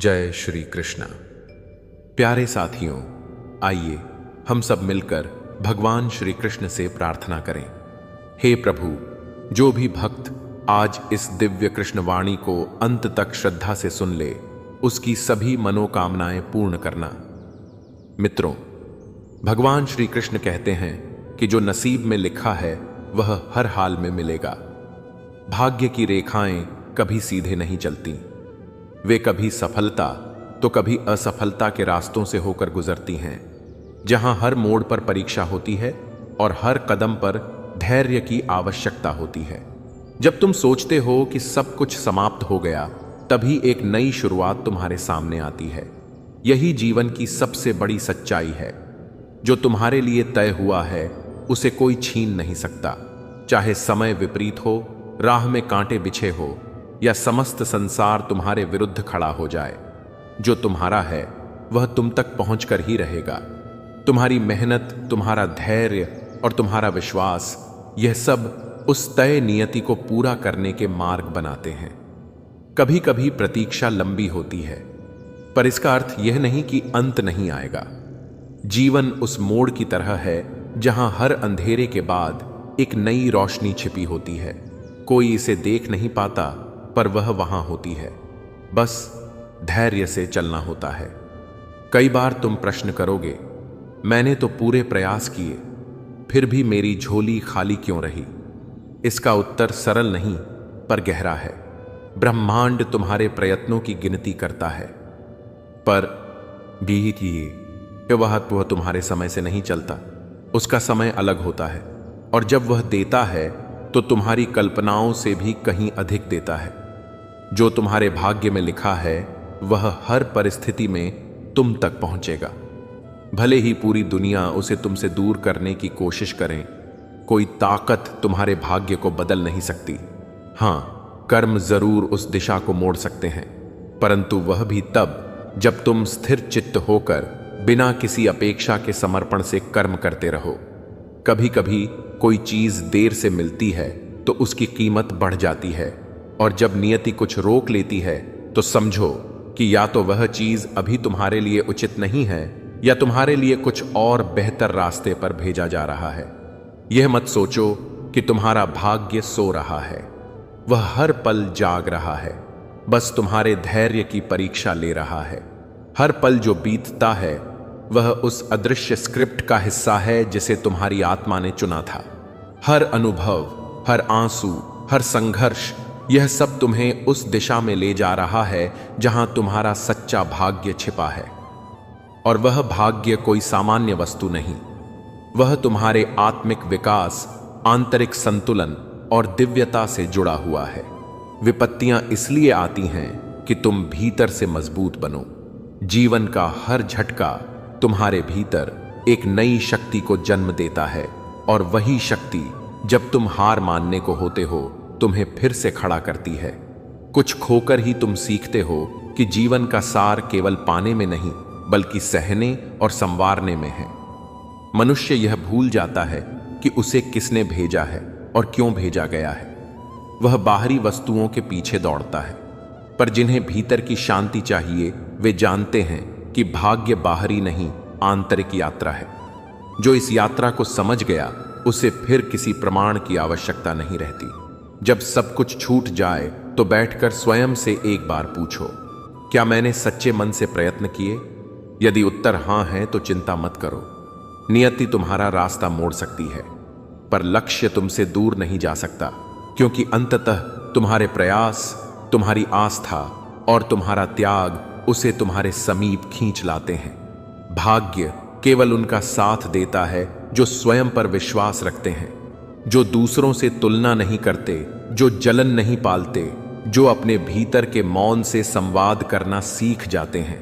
जय श्री कृष्ण। प्यारे साथियों, आइए हम सब मिलकर भगवान श्री कृष्ण से प्रार्थना करें। हे प्रभु, जो भी भक्त आज इस दिव्य कृष्ण वाणी को अंत तक श्रद्धा से सुन ले, उसकी सभी मनोकामनाएं पूर्ण करना। मित्रों, भगवान श्री कृष्ण कहते हैं कि जो नसीब में लिखा है वह हर हाल में मिलेगा। भाग्य की रेखाएं कभी सीधे नहीं चलती, वे कभी सफलता तो कभी असफलता के रास्तों से होकर गुजरती हैं, जहां हर मोड़ पर परीक्षा होती है और हर कदम पर धैर्य की आवश्यकता होती है। जब तुम सोचते हो कि सब कुछ समाप्त हो गया, तभी एक नई शुरुआत तुम्हारे सामने आती है। यही जीवन की सबसे बड़ी सच्चाई है। जो तुम्हारे लिए तय हुआ है उसे कोई छीन नहीं सकता, चाहे समय विपरीत हो, राह में कांटे बिछे हो या समस्त संसार तुम्हारे विरुद्ध खड़ा हो जाए। जो तुम्हारा है वह तुम तक पहुंचकर ही रहेगा। तुम्हारी मेहनत, तुम्हारा धैर्य और तुम्हारा विश्वास, यह सब उस तय नियति को पूरा करने के मार्ग बनाते हैं। कभी कभी प्रतीक्षा लंबी होती है, पर इसका अर्थ यह नहीं कि अंत नहीं आएगा। जीवन उस मोड़ की तरह है जहां हर अंधेरे के बाद एक नई रोशनी छिपी होती है। कोई इसे देख नहीं पाता, पर वह वहां होती है। बस धैर्य से चलना होता है। कई बार तुम प्रश्न करोगे, मैंने तो पूरे प्रयास किए, फिर भी मेरी झोली खाली क्यों रही? इसका उत्तर सरल नहीं पर गहरा है। ब्रह्मांड तुम्हारे प्रयत्नों की गिनती करता है, पर वह तुम्हारे समय से नहीं चलता। उसका समय अलग होता है, और जब वह देता है तो तुम्हारी कल्पनाओं से भी कहीं अधिक देता है। जो तुम्हारे भाग्य में लिखा है वह हर परिस्थिति में तुम तक पहुंचेगा। भले ही पूरी दुनिया उसे तुमसे दूर करने की कोशिश करें, कोई ताकत तुम्हारे भाग्य को बदल नहीं सकती। हां, कर्म जरूर उस दिशा को मोड़ सकते हैं, परंतु वह भी तब जब तुम स्थिर चित्त होकर बिना किसी अपेक्षा के समर्पण से कर्म करते रहो। कभी कभी कोई चीज देर से मिलती है तो उसकी कीमत बढ़ जाती है, और जब नियति कुछ रोक लेती है तो समझो कि या तो वह चीज अभी तुम्हारे लिए उचित नहीं है, या तुम्हारे लिए कुछ और बेहतर रास्ते पर भेजा जा रहा है। यह मत सोचो कि तुम्हारा भाग्य सो रहा है, वह हर पल जाग रहा है, बस तुम्हारे धैर्य की परीक्षा ले रहा है। हर पल जो बीतता है वह उस अदृश्य स्क्रिप्ट का हिस्सा है जिसे तुम्हारी आत्मा ने चुना था। हर अनुभव, हर आंसू, हर संघर्ष, यह सब तुम्हें उस दिशा में ले जा रहा है जहां तुम्हारा सच्चा भाग्य छिपा है। और वह भाग्य कोई सामान्य वस्तु नहीं, वह तुम्हारे आत्मिक विकास, आंतरिक संतुलन और दिव्यता से जुड़ा हुआ है। विपत्तियां इसलिए आती हैं कि तुम भीतर से मजबूत बनो। जीवन का हर झटका तुम्हारे भीतर एक नई शक्ति को जन्म देता है, और वही शक्ति जब तुम हार मानने को होते हो तुम्हें फिर से खड़ा करती है। कुछ खोकर ही तुम सीखते हो कि जीवन का सार केवल पाने में नहीं, बल्कि सहने और संवारने में है। मनुष्य यह भूल जाता है कि उसे किसने भेजा है और क्यों भेजा गया है। वह बाहरी वस्तुओं के पीछे दौड़ता है, पर जिन्हें भीतर की शांति चाहिए वे जानते हैं कि भाग्य बाहरी नहीं, आंतरिक यात्रा है। जो इस यात्रा को समझ गया उसे फिर किसी प्रमाण की आवश्यकता नहीं रहती। जब सब कुछ छूट जाए तो बैठकर स्वयं से एक बार पूछो, क्या मैंने सच्चे मन से प्रयत्न किए? यदि उत्तर हां है तो चिंता मत करो। नियति तुम्हारा रास्ता मोड़ सकती है, पर लक्ष्य तुमसे दूर नहीं जा सकता, क्योंकि अंततः तुम्हारे प्रयास, तुम्हारी आस्था और तुम्हारा त्याग उसे तुम्हारे समीप खींच लाते हैं। भाग्य केवल उनका साथ देता है जो स्वयं पर विश्वास रखते हैं, जो दूसरों से तुलना नहीं करते, जो जलन नहीं पालते, जो अपने भीतर के मौन से संवाद करना सीख जाते हैं,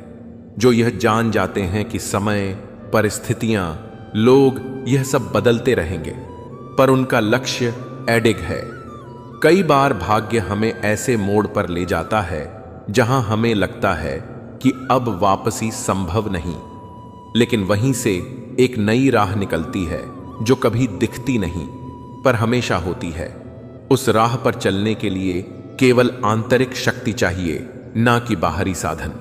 जो यह जान जाते हैं कि समय, परिस्थितियां, लोग यह सब बदलते रहेंगे, पर उनका लक्ष्य अडिग है। कई बार भाग्य हमें ऐसे मोड़ पर ले जाता है जहां हमें लगता है कि अब वापसी संभव नहीं, लेकिन वहीं से एक नई राह निकलती है जो कभी दिखती नहीं पर हमेशा होती है। उस राह पर चलने के लिए केवल आंतरिक शक्ति चाहिए, ना कि बाहरी साधन।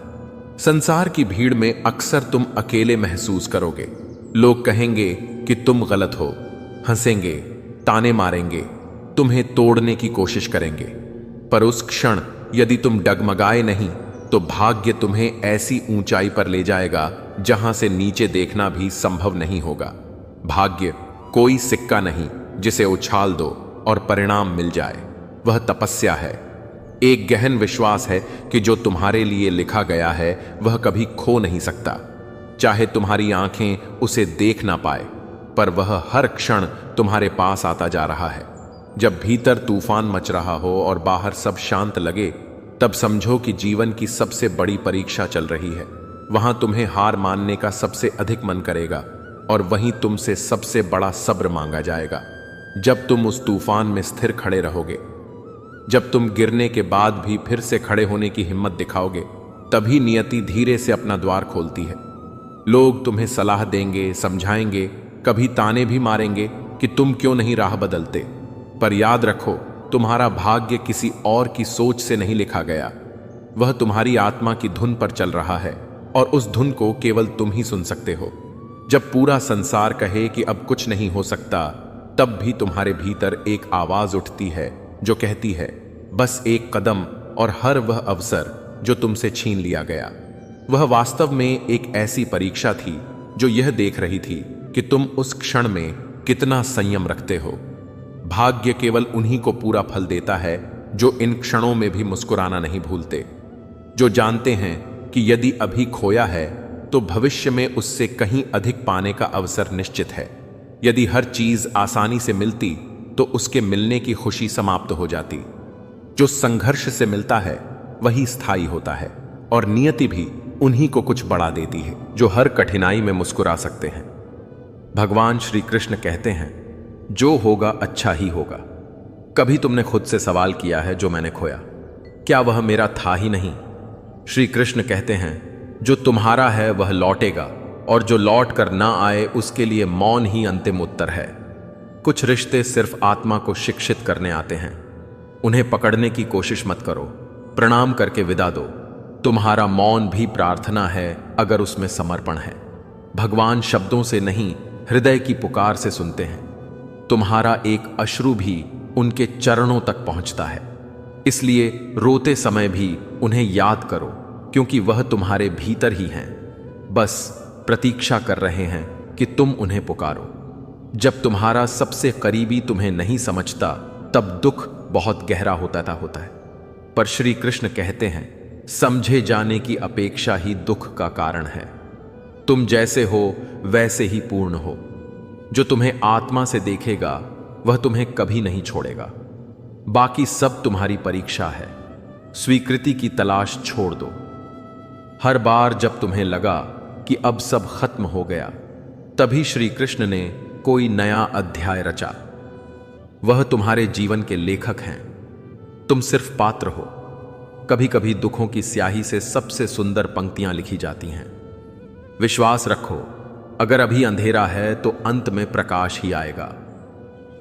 संसार की भीड़ में अक्सर तुम अकेले महसूस करोगे। लोग कहेंगे कि तुम गलत हो, हंसेंगे, ताने मारेंगे, तुम्हें तोड़ने की कोशिश करेंगे। पर उस क्षण यदि तुम डगमगाए नहीं तो भाग्य तुम्हें ऐसी ऊंचाई पर ले जाएगा जहां से नीचे देखना भी संभव नहीं होगा। भाग्य कोई सिक्का नहीं जिसे उछाल दो और परिणाम मिल जाए। वह तपस्या है, एक गहन विश्वास है कि जो तुम्हारे लिए लिखा गया है वह कभी खो नहीं सकता। चाहे तुम्हारी आंखें उसे देख ना पाए, पर वह हर क्षण तुम्हारे पास आता जा रहा है। जब भीतर तूफान मच रहा हो और बाहर सब शांत लगे, तब समझो कि जीवन की सबसे बड़ी परीक्षा चल रही है। वहां तुम्हें हार मानने का सबसे अधिक मन करेगा और वहीं तुमसे सबसे बड़ा सब्र मांगा जाएगा। जब तुम उस तूफान में स्थिर खड़े रहोगे, जब तुम गिरने के बाद भी फिर से खड़े होने की हिम्मत दिखाओगे, तभी नियति धीरे से अपना द्वार खोलती है। लोग तुम्हें सलाह देंगे, समझाएंगे, कभी ताने भी मारेंगे कि तुम क्यों नहीं राह बदलते। पर याद रखो, तुम्हारा भाग्य किसी और की सोच से नहीं लिखा गया। वह तुम्हारी आत्मा की धुन पर चल रहा है और उस धुन को केवल तुम ही सुन सकते हो। जब पूरा संसार कहे कि अब कुछ नहीं हो सकता, तब भी तुम्हारे भीतर एक आवाज उठती है जो कहती है, बस एक कदम और हर वह अवसर जो तुमसे छीन लिया गया। वह वास्तव में एक ऐसी परीक्षा थी जो यह देख रही थी कि तुम उस क्षण में कितना संयम रखते हो। भाग्य केवल उन्हीं को पूरा फल देता है जो इन क्षणों में भी मुस्कुराना नहीं भूलते, जो जानते हैं कि यदि अभी खोया है तो भविष्य में उससे कहीं अधिक पाने का अवसर निश्चित है। यदि हर चीज आसानी से मिलती तो उसके मिलने की खुशी समाप्त हो जाती। जो संघर्ष से मिलता है वही स्थायी होता है और नियति भी उन्हीं को कुछ बढ़ा देती है जो हर कठिनाई में मुस्कुरा सकते हैं। भगवान श्री कृष्ण कहते हैं, जो होगा अच्छा ही होगा। कभी तुमने खुद से सवाल किया है, जो मैंने खोया, क्या वह मेरा था ही नहीं? श्री कृष्ण कहते हैं, जो तुम्हारा है वह लौटेगा और जो लौट कर ना आए उसके लिए मौन ही अंतिम उत्तर है। कुछ रिश्ते सिर्फ आत्मा को शिक्षित करने आते हैं। उन्हें पकड़ने की कोशिश मत करो, प्रणाम करके विदा दो। तुम्हारा मौन भी प्रार्थना है अगर उसमें समर्पण है। भगवान शब्दों से नहीं, हृदय की पुकार से सुनते हैं। तुम्हारा एक अश्रु भी उनके चरणों तक पहुंचता है। इसलिए रोते समय भी उन्हें याद करो, क्योंकि वह तुम्हारे भीतर ही हैं, बस प्रतीक्षा कर रहे हैं कि तुम उन्हें पुकारो। जब तुम्हारा सबसे करीबी तुम्हें नहीं समझता, तब दुख बहुत गहरा होता है। पर श्री कृष्ण कहते हैं, समझे जाने की अपेक्षा ही दुख का कारण है। तुम जैसे हो वैसे ही पूर्ण हो। जो तुम्हें आत्मा से देखेगा वह तुम्हें कभी नहीं छोड़ेगा। बाकी सब तुम्हारी परीक्षा है। स्वीकृति की तलाश छोड़ दो। हर बार जब तुम्हें लगा कि अब सब खत्म हो गया, तभी श्री कृष्ण ने कोई नया अध्याय रचा। वह तुम्हारे जीवन के लेखक हैं, तुम सिर्फ पात्र हो। कभी कभी दुखों की स्याही से सबसे सुंदर पंक्तियां लिखी जाती हैं। विश्वास रखो, अगर अभी अंधेरा है तो अंत में प्रकाश ही आएगा।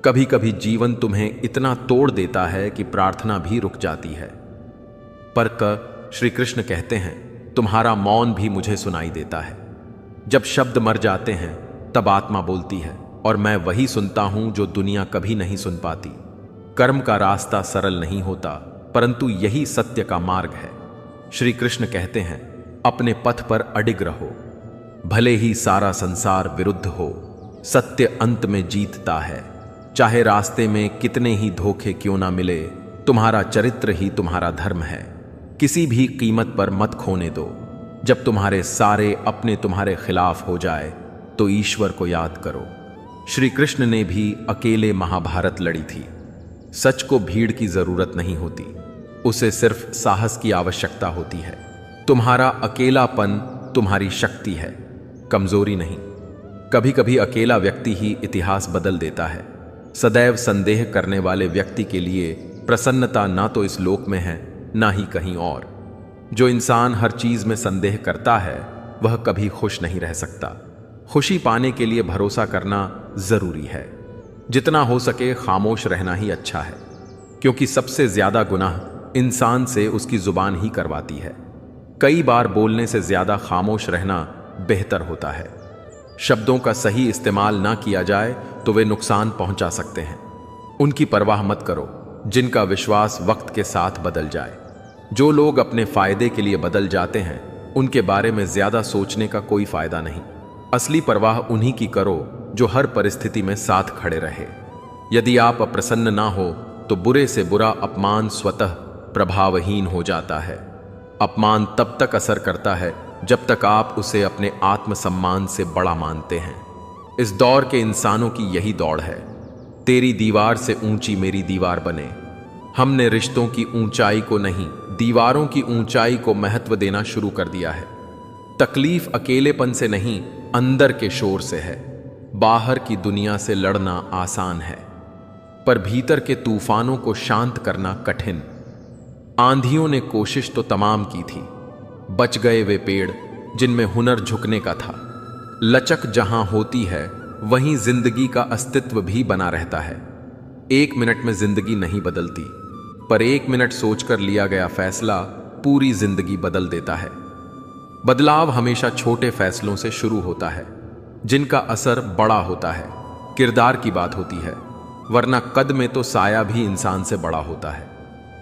कभी कभी जीवन तुम्हें इतना तोड़ देता है कि प्रार्थना भी रुक जाती है। पर श्री कृष्ण कहते हैं, तुम्हारा मौन भी मुझे सुनाई देता है। जब शब्द मर जाते हैं तब आत्मा बोलती है, और मैं वही सुनता हूं जो दुनिया कभी नहीं सुन पाती। कर्म का रास्ता सरल नहीं होता, परंतु यही सत्य का मार्ग है। श्री कृष्ण कहते हैं, अपने पथ पर अडिग रहो, भले ही सारा संसार विरुद्ध हो, सत्य अंत में जीतता है। चाहे रास्ते में कितने ही धोखे क्यों ना मिले, तुम्हारा चरित्र ही तुम्हारा धर्म है। किसी भी कीमत पर मत खोने दो। जब तुम्हारे सारे अपने तुम्हारे खिलाफ हो जाए तो ईश्वर को याद करो। श्री कृष्ण ने भी अकेले महाभारत लड़ी थी। सच को भीड़ की जरूरत नहीं होती, उसे सिर्फ साहस की आवश्यकता होती है। तुम्हारा अकेलापन तुम्हारी शक्ति है, कमजोरी नहीं। कभी कभी अकेला व्यक्ति ही इतिहास बदल देता है। सदैव संदेह करने वाले व्यक्ति के लिए प्रसन्नता ना तो इस लोक में है, ना ही कहीं और। जो इंसान हर चीज में संदेह करता है वह कभी खुश नहीं रह सकता। खुशी पाने के लिए भरोसा करना जरूरी है। जितना हो सके खामोश रहना ही अच्छा है, क्योंकि सबसे ज्यादा गुनाह इंसान से उसकी जुबान ही करवाती है। कई बार बोलने से ज्यादा खामोश रहना बेहतर होता है। शब्दों का सही इस्तेमाल ना किया जाए तो वे नुकसान पहुंचा सकते हैं। उनकी परवाह मत करो जिनका विश्वास वक्त के साथ बदल जाए। जो लोग अपने फायदे के लिए बदल जाते हैं उनके बारे में ज्यादा सोचने का कोई फायदा नहीं। असली परवाह उन्हीं की करो जो हर परिस्थिति में साथ खड़े रहे। यदि आप अप्रसन्न ना हो तो बुरे से बुरा अपमान स्वतः प्रभावहीन हो जाता है। अपमान तब तक असर करता है जब तक आप उसे अपने आत्मसम्मान से बड़ा मानते हैं। इस दौर के इंसानों की यही दौड़ है। तेरी दीवार से ऊंची मेरी दीवार बने। हमने रिश्तों की ऊंचाई को नहीं, दीवारों की ऊंचाई को महत्व देना शुरू कर दिया है। तकलीफ अकेलेपन से नहीं, अंदर के शोर से है। बाहर की दुनिया से लड़ना आसान है, पर भीतर के तूफानों को शांत करना कठिन। आंधियों ने कोशिश तो तमाम की थी, बच गए वे पेड़ जिनमें हुनर झुकने का था। लचक जहां होती है वहीं जिंदगी का अस्तित्व भी बना रहता है। 1 मिनट में जिंदगी नहीं बदलती, पर 1 मिनट सोचकर लिया गया फैसला पूरी जिंदगी बदल देता है। बदलाव हमेशा छोटे फैसलों से शुरू होता है जिनका असर बड़ा होता है। किरदार की बात होती है, वरना कद में तो साया भी इंसान से बड़ा होता है।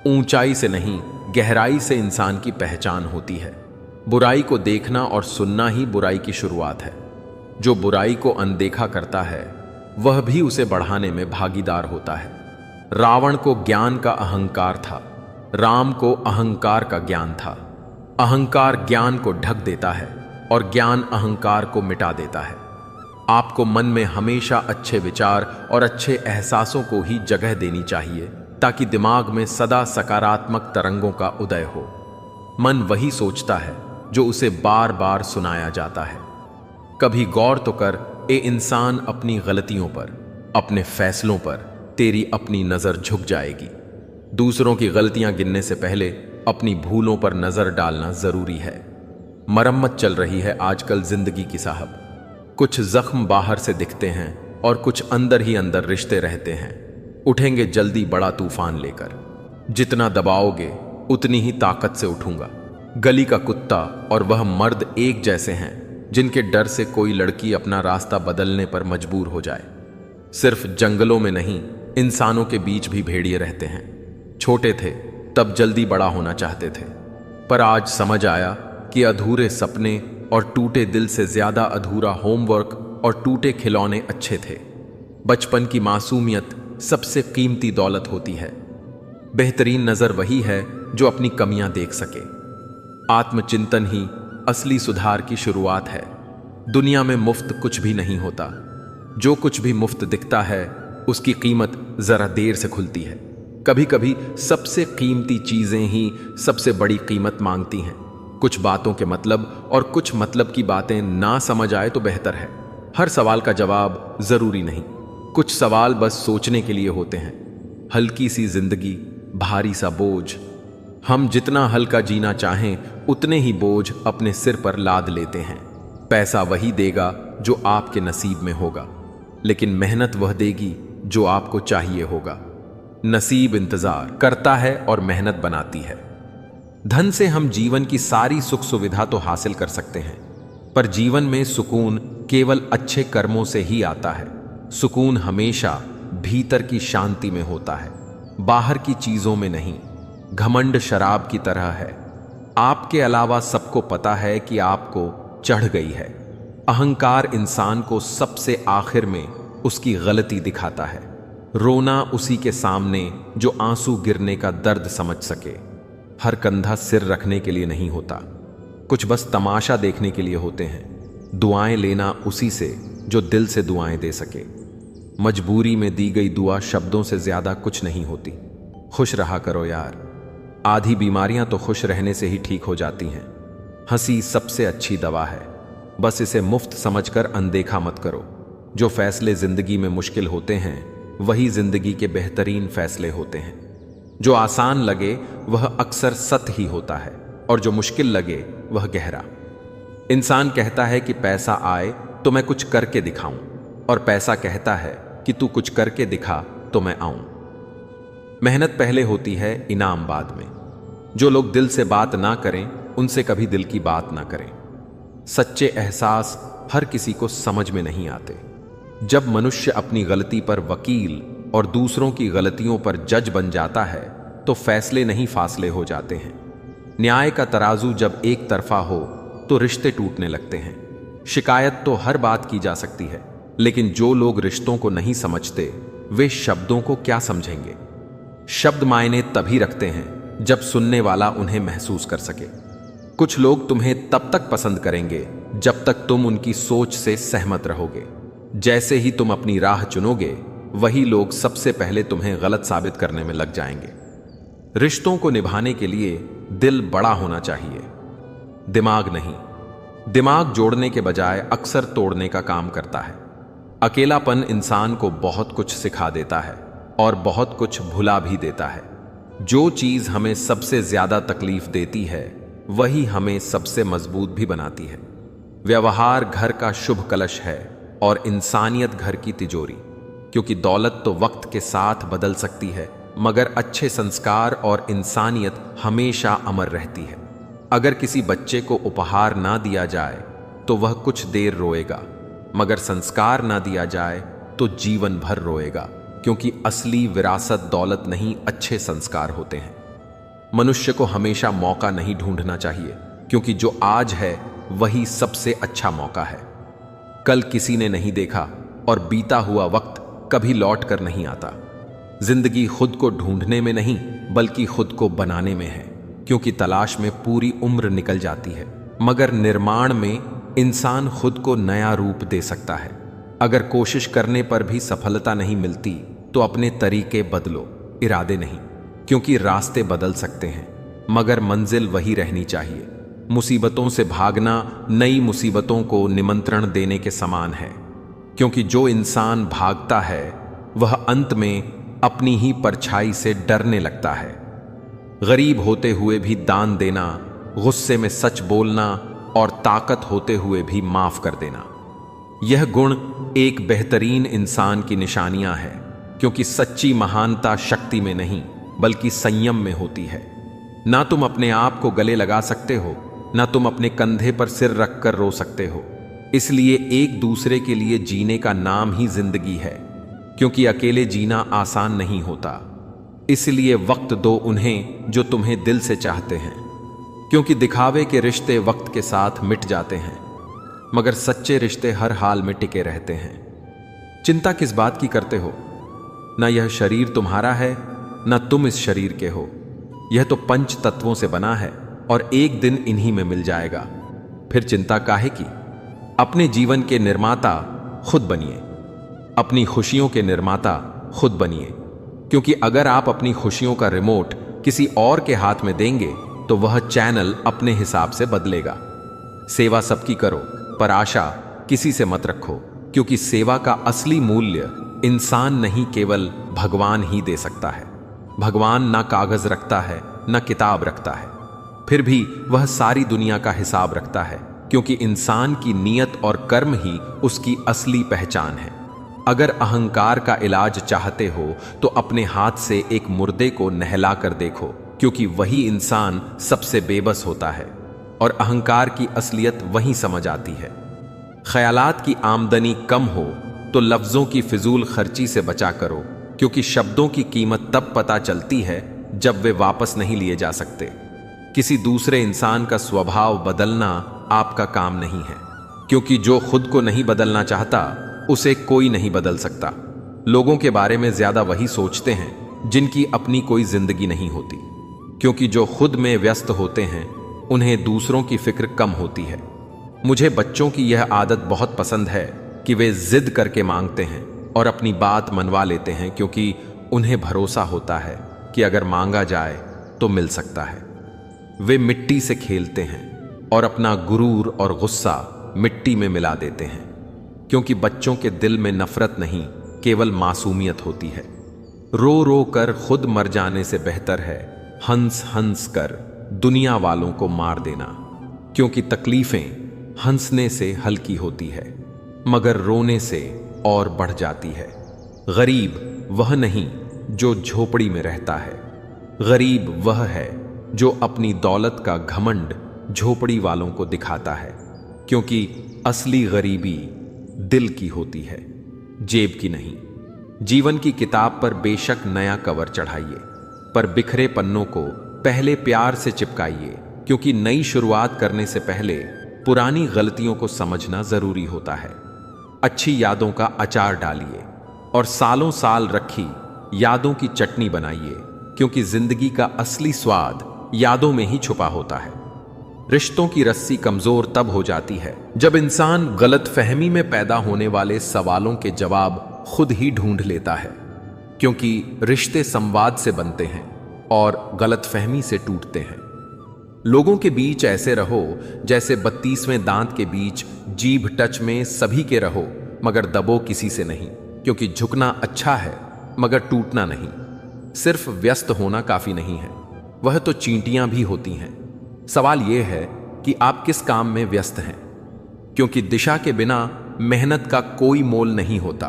ऊंचाई से नहीं, गहराई से इंसान की पहचान होती है। बुराई को देखना और सुनना ही बुराई की शुरुआत है। जो बुराई को अनदेखा करता है वह भी उसे बढ़ाने में भागीदार होता है। रावण को ज्ञान का अहंकार था, राम को अहंकार का ज्ञान था। अहंकार ज्ञान को ढक देता है और ज्ञान अहंकार को मिटा देता है। आपको मन में हमेशा अच्छे विचार और अच्छे एहसासों को ही जगह देनी चाहिए ताकि दिमाग में सदा सकारात्मक तरंगों का उदय हो। मन वही सोचता है जो उसे बार बार सुनाया जाता है। कभी गौर तो कर, ए इंसान, अपनी गलतियों पर, अपने फैसलों पर तेरी अपनी नजर झुक जाएगी। दूसरों की गलतियां गिनने से पहले अपनी भूलों पर नजर डालना जरूरी है। मरम्मत चल रही है आजकल जिंदगी की साहब। कुछ जख्म बाहर से दिखते हैं और कुछ अंदर ही अंदर रिश्ते रहते हैं। उठेंगे जल्दी बड़ा तूफान लेकर। जितना दबाओगे उतनी ही ताकत से उठूंगा। गली का कुत्ता और वह मर्द एक जैसे हैं जिनके डर से कोई लड़की अपना रास्ता बदलने पर मजबूर हो जाए। सिर्फ जंगलों में नहीं, इंसानों के बीच भी भेड़िए रहते हैं। छोटे थे तब जल्दी बड़ा होना चाहते थे, पर आज समझ आया कि अधूरे सपने और टूटे दिल से ज्यादा अधूरा होमवर्क और टूटे खिलौने अच्छे थे। बचपन की मासूमियत सबसे कीमती दौलत होती है। बेहतरीन नजर वही है जो अपनी कमियां देख सके। आत्मचिंतन ही असली सुधार की शुरुआत है। दुनिया में मुफ्त कुछ भी नहीं होता। जो कुछ भी मुफ्त दिखता है उसकी कीमत जरा देर से खुलती है। कभी कभी सबसे कीमती चीजें ही सबसे बड़ी कीमत मांगती हैं। कुछ बातों के मतलब और कुछ मतलब की बातें ना समझ आए तो बेहतर है। हर सवाल का जवाब जरूरी नहीं। कुछ सवाल बस सोचने के लिए होते हैं। हल्की सी जिंदगी, भारी सा बोझ। हम जितना हल्का जीना चाहें उतने ही बोझ अपने सिर पर लाद लेते हैं। पैसा वही देगा जो आपके नसीब में होगा, लेकिन मेहनत वह देगी जो आपको चाहिए होगा। नसीब इंतजार करता है और मेहनत बनाती है। धन से हम जीवन की सारी सुख सुविधा तो हासिल कर सकते हैं, पर जीवन में सुकून केवल अच्छे कर्मों से ही आता है। सुकून हमेशा भीतर की शांति में होता है, बाहर की चीजों में नहीं। घमंड शराब की तरह है, आपके अलावा सबको पता है कि आपको चढ़ गई है। अहंकार इंसान को सबसे आखिर में उसकी गलती दिखाता है। रोना उसी के सामने जो आंसू गिरने का दर्द समझ सके। हर कंधा सिर रखने के लिए नहीं होता, कुछ बस तमाशा देखने के लिए होते हैं। दुआएं लेना उसी से जो दिल से दुआएं दे सके। मजबूरी में दी गई दुआ शब्दों से ज्यादा कुछ नहीं होती। खुश रहा करो यार, आधी बीमारियां तो खुश रहने से ही ठीक हो जाती हैं। हंसी सबसे अच्छी दवा है, बस इसे मुफ्त समझकर अनदेखा मत करो। जो फैसले जिंदगी में मुश्किल होते हैं वही जिंदगी के बेहतरीन फैसले होते हैं। जो आसान लगे वह अक्सर सत ही होता है, और जो मुश्किल लगे वह गहरा। इंसान कहता है कि पैसा आए तो मैं कुछ करके दिखाऊं, और पैसा कहता है कि तू कुछ करके दिखा तो मैं आऊं। मेहनत पहले होती है, इनाम बाद में। जो लोग दिल से बात ना करें उनसे कभी दिल की बात ना करें। सच्चे एहसास हर किसी को समझ में नहीं आते। जब मनुष्य अपनी गलती पर वकील और दूसरों की गलतियों पर जज बन जाता है तो फैसले नहीं फासले हो जाते हैं। न्याय का तराजू जब एक तरफा हो तो रिश्ते टूटने लगते हैं। शिकायत तो हर बात की जा सकती है, लेकिन जो लोग रिश्तों को नहीं समझते वे शब्दों को क्या समझेंगे। शब्द मायने तभी रखते हैं जब सुनने वाला उन्हें महसूस कर सके। कुछ लोग तुम्हें तब तक पसंद करेंगे जब तक तुम उनकी सोच से सहमत रहोगे। जैसे ही तुम अपनी राह चुनोगे वही लोग सबसे पहले तुम्हें गलत साबित करने में लग जाएंगे। रिश्तों को निभाने के लिए दिल बड़ा होना चाहिए, दिमाग नहीं। दिमाग जोड़ने के बजाय अक्सर तोड़ने का काम करता है। अकेलापन इंसान को बहुत कुछ सिखा देता है और बहुत कुछ भुला भी देता है। जो चीज हमें सबसे ज्यादा तकलीफ देती है वही हमें सबसे मजबूत भी बनाती है। व्यवहार घर का शुभ कलश है और इंसानियत घर की तिजोरी। क्योंकि दौलत तो वक्त के साथ बदल सकती है, मगर अच्छे संस्कार और इंसानियत हमेशा अमर रहती है। अगर किसी बच्चे को उपहार ना दिया जाए तो वह कुछ देर रोएगा, मगर संस्कार ना दिया जाए तो जीवन भर रोएगा। क्योंकि असली विरासत दौलत नहीं, अच्छे संस्कार होते हैं। मनुष्य को हमेशा मौका नहीं ढूंढना चाहिए, क्योंकि जो आज है वही सबसे अच्छा मौका है। कल किसी ने नहीं देखा और बीता हुआ वक्त कभी लौट कर नहीं आता। जिंदगी खुद को ढूंढने में नहीं बल्कि खुद को बनाने में है। क्योंकि तलाश में पूरी उम्र निकल जाती है, मगर निर्माण में इंसान खुद को नया रूप दे सकता है। अगर कोशिश करने पर भी सफलता नहीं मिलती तो अपने तरीके बदलो, इरादे नहीं। क्योंकि रास्ते बदल सकते हैं मगर मंजिल वही रहनी चाहिए। मुसीबतों से भागना नई मुसीबतों को निमंत्रण देने के समान है। क्योंकि जो इंसान भागता है वह अंत में अपनी ही परछाई से डरने लगता है। गरीब होते हुए भी दान देना, गुस्से में सच बोलना और ताकत होते हुए भी माफ कर देना, यह गुण एक बेहतरीन इंसान की निशानियां हैं। क्योंकि सच्ची महानता शक्ति में नहीं बल्कि संयम में होती है। ना तुम अपने आप को गले लगा सकते हो, ना तुम अपने कंधे पर सिर रखकर रो सकते हो। इसलिए एक दूसरे के लिए जीने का नाम ही जिंदगी है। क्योंकि अकेले जीना आसान नहीं होता। इसलिए वक्त दो उन्हें जो तुम्हें दिल से चाहते हैं। क्योंकि दिखावे के रिश्ते वक्त के साथ मिट जाते हैं, मगर सच्चे रिश्ते हर हाल में टिके रहते हैं। चिंता किस बात की करते हो? ना यह शरीर तुम्हारा है, ना तुम इस शरीर के हो। यह तो पंच तत्वों से बना है और एक दिन इन्हीं में मिल जाएगा। फिर चिंता काहे की? अपने जीवन के निर्माता खुद बनिए, अपनी खुशियों के निर्माता खुद बनिए। क्योंकि अगर आप अपनी खुशियों का रिमोट किसी और के हाथ में देंगे तो वह चैनल अपने हिसाब से बदलेगा। सेवा सबकी करो, पर आशा किसी से मत रखो। क्योंकि सेवा का असली मूल्य इंसान नहीं केवल भगवान ही दे सकता है। भगवान ना कागज रखता है, ना किताब रखता है, फिर भी वह सारी दुनिया का हिसाब रखता है। क्योंकि इंसान की नीयत और कर्म ही उसकी असली पहचान है। अगर अहंकार का इलाज चाहते हो तो अपने हाथ से एक मुर्दे को नहला कर देखो। क्योंकि वही इंसान सबसे बेबस होता है और अहंकार की असलियत वहीं समझ आती है। ख्यालात की आमदनी कम हो तो लफ्जों की फिजूल खर्ची से बचा करो। क्योंकि शब्दों की कीमत तब पता चलती है जब वे वापस नहीं लिए जा सकते। किसी दूसरे इंसान का स्वभाव बदलना आपका काम नहीं है। क्योंकि जो खुद को नहीं बदलना चाहता उसे कोई नहीं बदल सकता। लोगों के बारे में ज्यादा वही सोचते हैं जिनकी अपनी कोई जिंदगी नहीं होती। क्योंकि जो खुद में व्यस्त होते हैं उन्हें दूसरों की फिक्र कम होती है। मुझे बच्चों की यह आदत बहुत पसंद है कि वे जिद करके मांगते हैं और अपनी बात मनवा लेते हैं। क्योंकि उन्हें भरोसा होता है कि अगर मांगा जाए तो मिल सकता है। वे मिट्टी से खेलते हैं और अपना गुरूर और गुस्सा मिट्टी में मिला देते हैं। क्योंकि बच्चों के दिल में नफरत नहीं, केवल मासूमियत होती है। रो रो कर खुद मर जाने से बेहतर है हंस हंस कर दुनिया वालों को मार देना। क्योंकि तकलीफें हंसने से हल्की होती है, मगर रोने से और बढ़ जाती है। गरीब वह नहीं जो झोपड़ी में रहता है, गरीब वह है जो अपनी दौलत का घमंड झोपड़ी वालों को दिखाता है, क्योंकि असली गरीबी दिल की होती है, जेब की नहीं। जीवन की किताब पर बेशक नया कवर चढ़ाइए, पर बिखरे पन्नों को पहले प्यार से चिपकाइए, क्योंकि नई शुरुआत करने से पहले पुरानी गलतियों को समझना जरूरी होता है। अच्छी यादों का अचार डालिए और सालों साल रखी यादों की चटनी बनाइए, क्योंकि जिंदगी का असली स्वाद यादों में ही छुपा होता है। रिश्तों की रस्सी कमजोर तब हो जाती है जब इंसान गलतफहमी में पैदा होने वाले सवालों के जवाब खुद ही ढूंढ लेता है, क्योंकि रिश्ते संवाद से बनते हैं और गलतफहमी से टूटते हैं। लोगों के बीच ऐसे रहो जैसे 32वें दांत के बीच जीभ टच में सभी के रहो, मगर दबो किसी से नहीं, क्योंकि झुकना अच्छा है मगर टूटना नहीं। सिर्फ व्यस्त होना काफी नहीं है, वह तो चींटियां भी होती हैं। सवाल यह है कि आप किस काम में व्यस्त हैं, क्योंकि दिशा के बिना मेहनत का कोई मोल नहीं होता।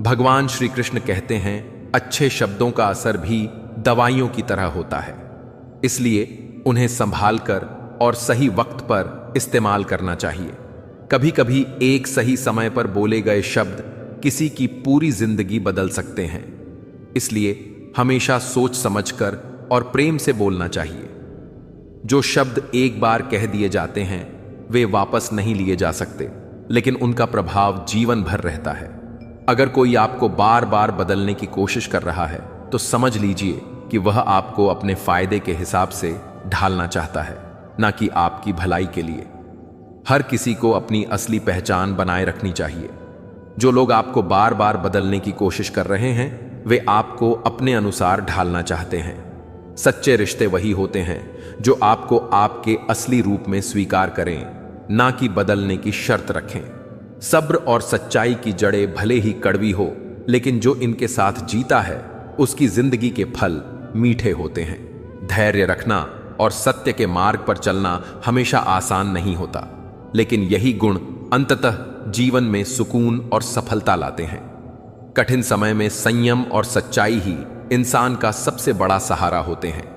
भगवान श्री कृष्ण कहते हैं, अच्छे शब्दों का असर भी दवाइयों की तरह होता है, इसलिए उन्हें संभाल कर और सही वक्त पर इस्तेमाल करना चाहिए। कभी कभी एक सही समय पर बोले गए शब्द किसी की पूरी जिंदगी बदल सकते हैं, इसलिए हमेशा सोच समझकर और प्रेम से बोलना चाहिए। जो शब्द एक बार कह दिए जाते हैं वे वापस नहीं लिए जा सकते, लेकिन उनका प्रभाव जीवन भर रहता है। अगर कोई आपको बार बार बदलने की कोशिश कर रहा है तो समझ लीजिए कि वह आपको अपने फायदे के हिसाब से ढालना चाहता है, ना कि आपकी भलाई के लिए। हर किसी को अपनी असली पहचान बनाए रखनी चाहिए। जो लोग आपको बार बार बदलने की कोशिश कर रहे हैं वे आपको अपने अनुसार ढालना चाहते हैं। सच्चे रिश्ते वही होते हैं जो आपको आपके असली रूप में स्वीकार करें, ना कि बदलने की शर्त रखें। सब्र और सच्चाई की जड़ें भले ही कड़वी हो, लेकिन जो इनके साथ जीता है उसकी जिंदगी के फल मीठे होते हैं। धैर्य रखना और सत्य के मार्ग पर चलना हमेशा आसान नहीं होता, लेकिन यही गुण अंततः जीवन में सुकून और सफलता लाते हैं। कठिन समय में संयम और सच्चाई ही इंसान का सबसे बड़ा सहारा होते हैं।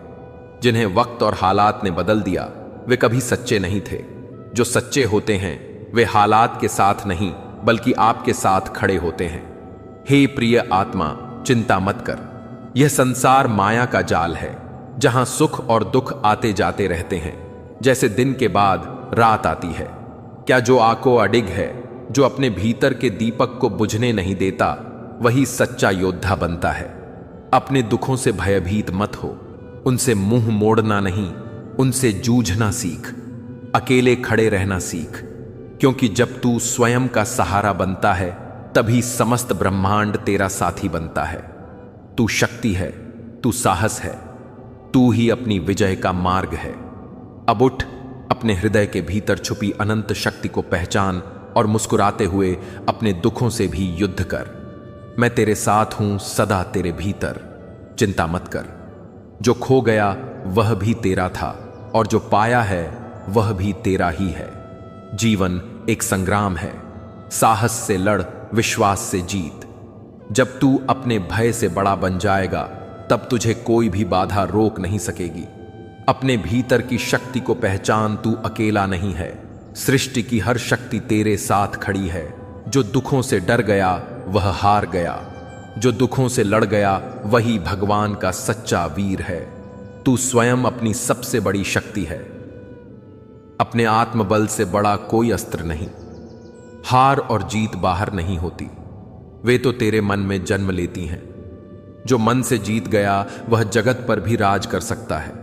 जिन्हें वक्त और हालात ने बदल दिया वे कभी सच्चे नहीं थे। जो सच्चे होते हैं वे हालात के साथ नहीं बल्कि आपके साथ खड़े होते हैं। हे प्रिय आत्मा, चिंता मत कर। यह संसार माया का जाल है, जहां सुख और दुख आते जाते रहते हैं, जैसे दिन के बाद रात आती है। क्या जो आको अडिग है, जो अपने भीतर के दीपक को बुझने नहीं देता, वही सच्चा योद्धा बनता है। अपने दुखों से भयभीत मत हो, उनसे मुंह मोड़ना नहीं, उनसे जूझना सीख। अकेले खड़े रहना सीख, क्योंकि जब तू स्वयं का सहारा बनता है तभी समस्त ब्रह्मांड तेरा साथी बनता है। तू शक्ति है, तू साहस है, तू ही अपनी विजय का मार्ग है। अब उठ, अपने हृदय के भीतर छुपी अनंत शक्ति को पहचान और मुस्कुराते हुए अपने दुखों से भी युद्ध कर। मैं तेरे साथ हूं सदा तेरे भीतर, चिंता मत कर। जो खो गया वह भी तेरा था और जो पाया है वह भी तेरा ही है। जीवन एक संग्राम है, साहस से लड़, विश्वास से जीत। जब तू अपने भय से बड़ा बन जाएगा तब तुझे कोई भी बाधा रोक नहीं सकेगी। अपने भीतर की शक्ति को पहचान, तू अकेला नहीं है। सृष्टि की हर शक्ति तेरे साथ खड़ी है। जो दुखों से डर गया वह हार गया, जो दुखों से लड़ गया वही भगवान का सच्चा वीर है। तू स्वयं अपनी सबसे बड़ी शक्ति है। अपने आत्मबल से बड़ा कोई अस्त्र नहीं। हार और जीत बाहर नहीं होती, वे तो तेरे मन में जन्म लेती हैं। जो मन से जीत गया वह जगत पर भी राज कर सकता है।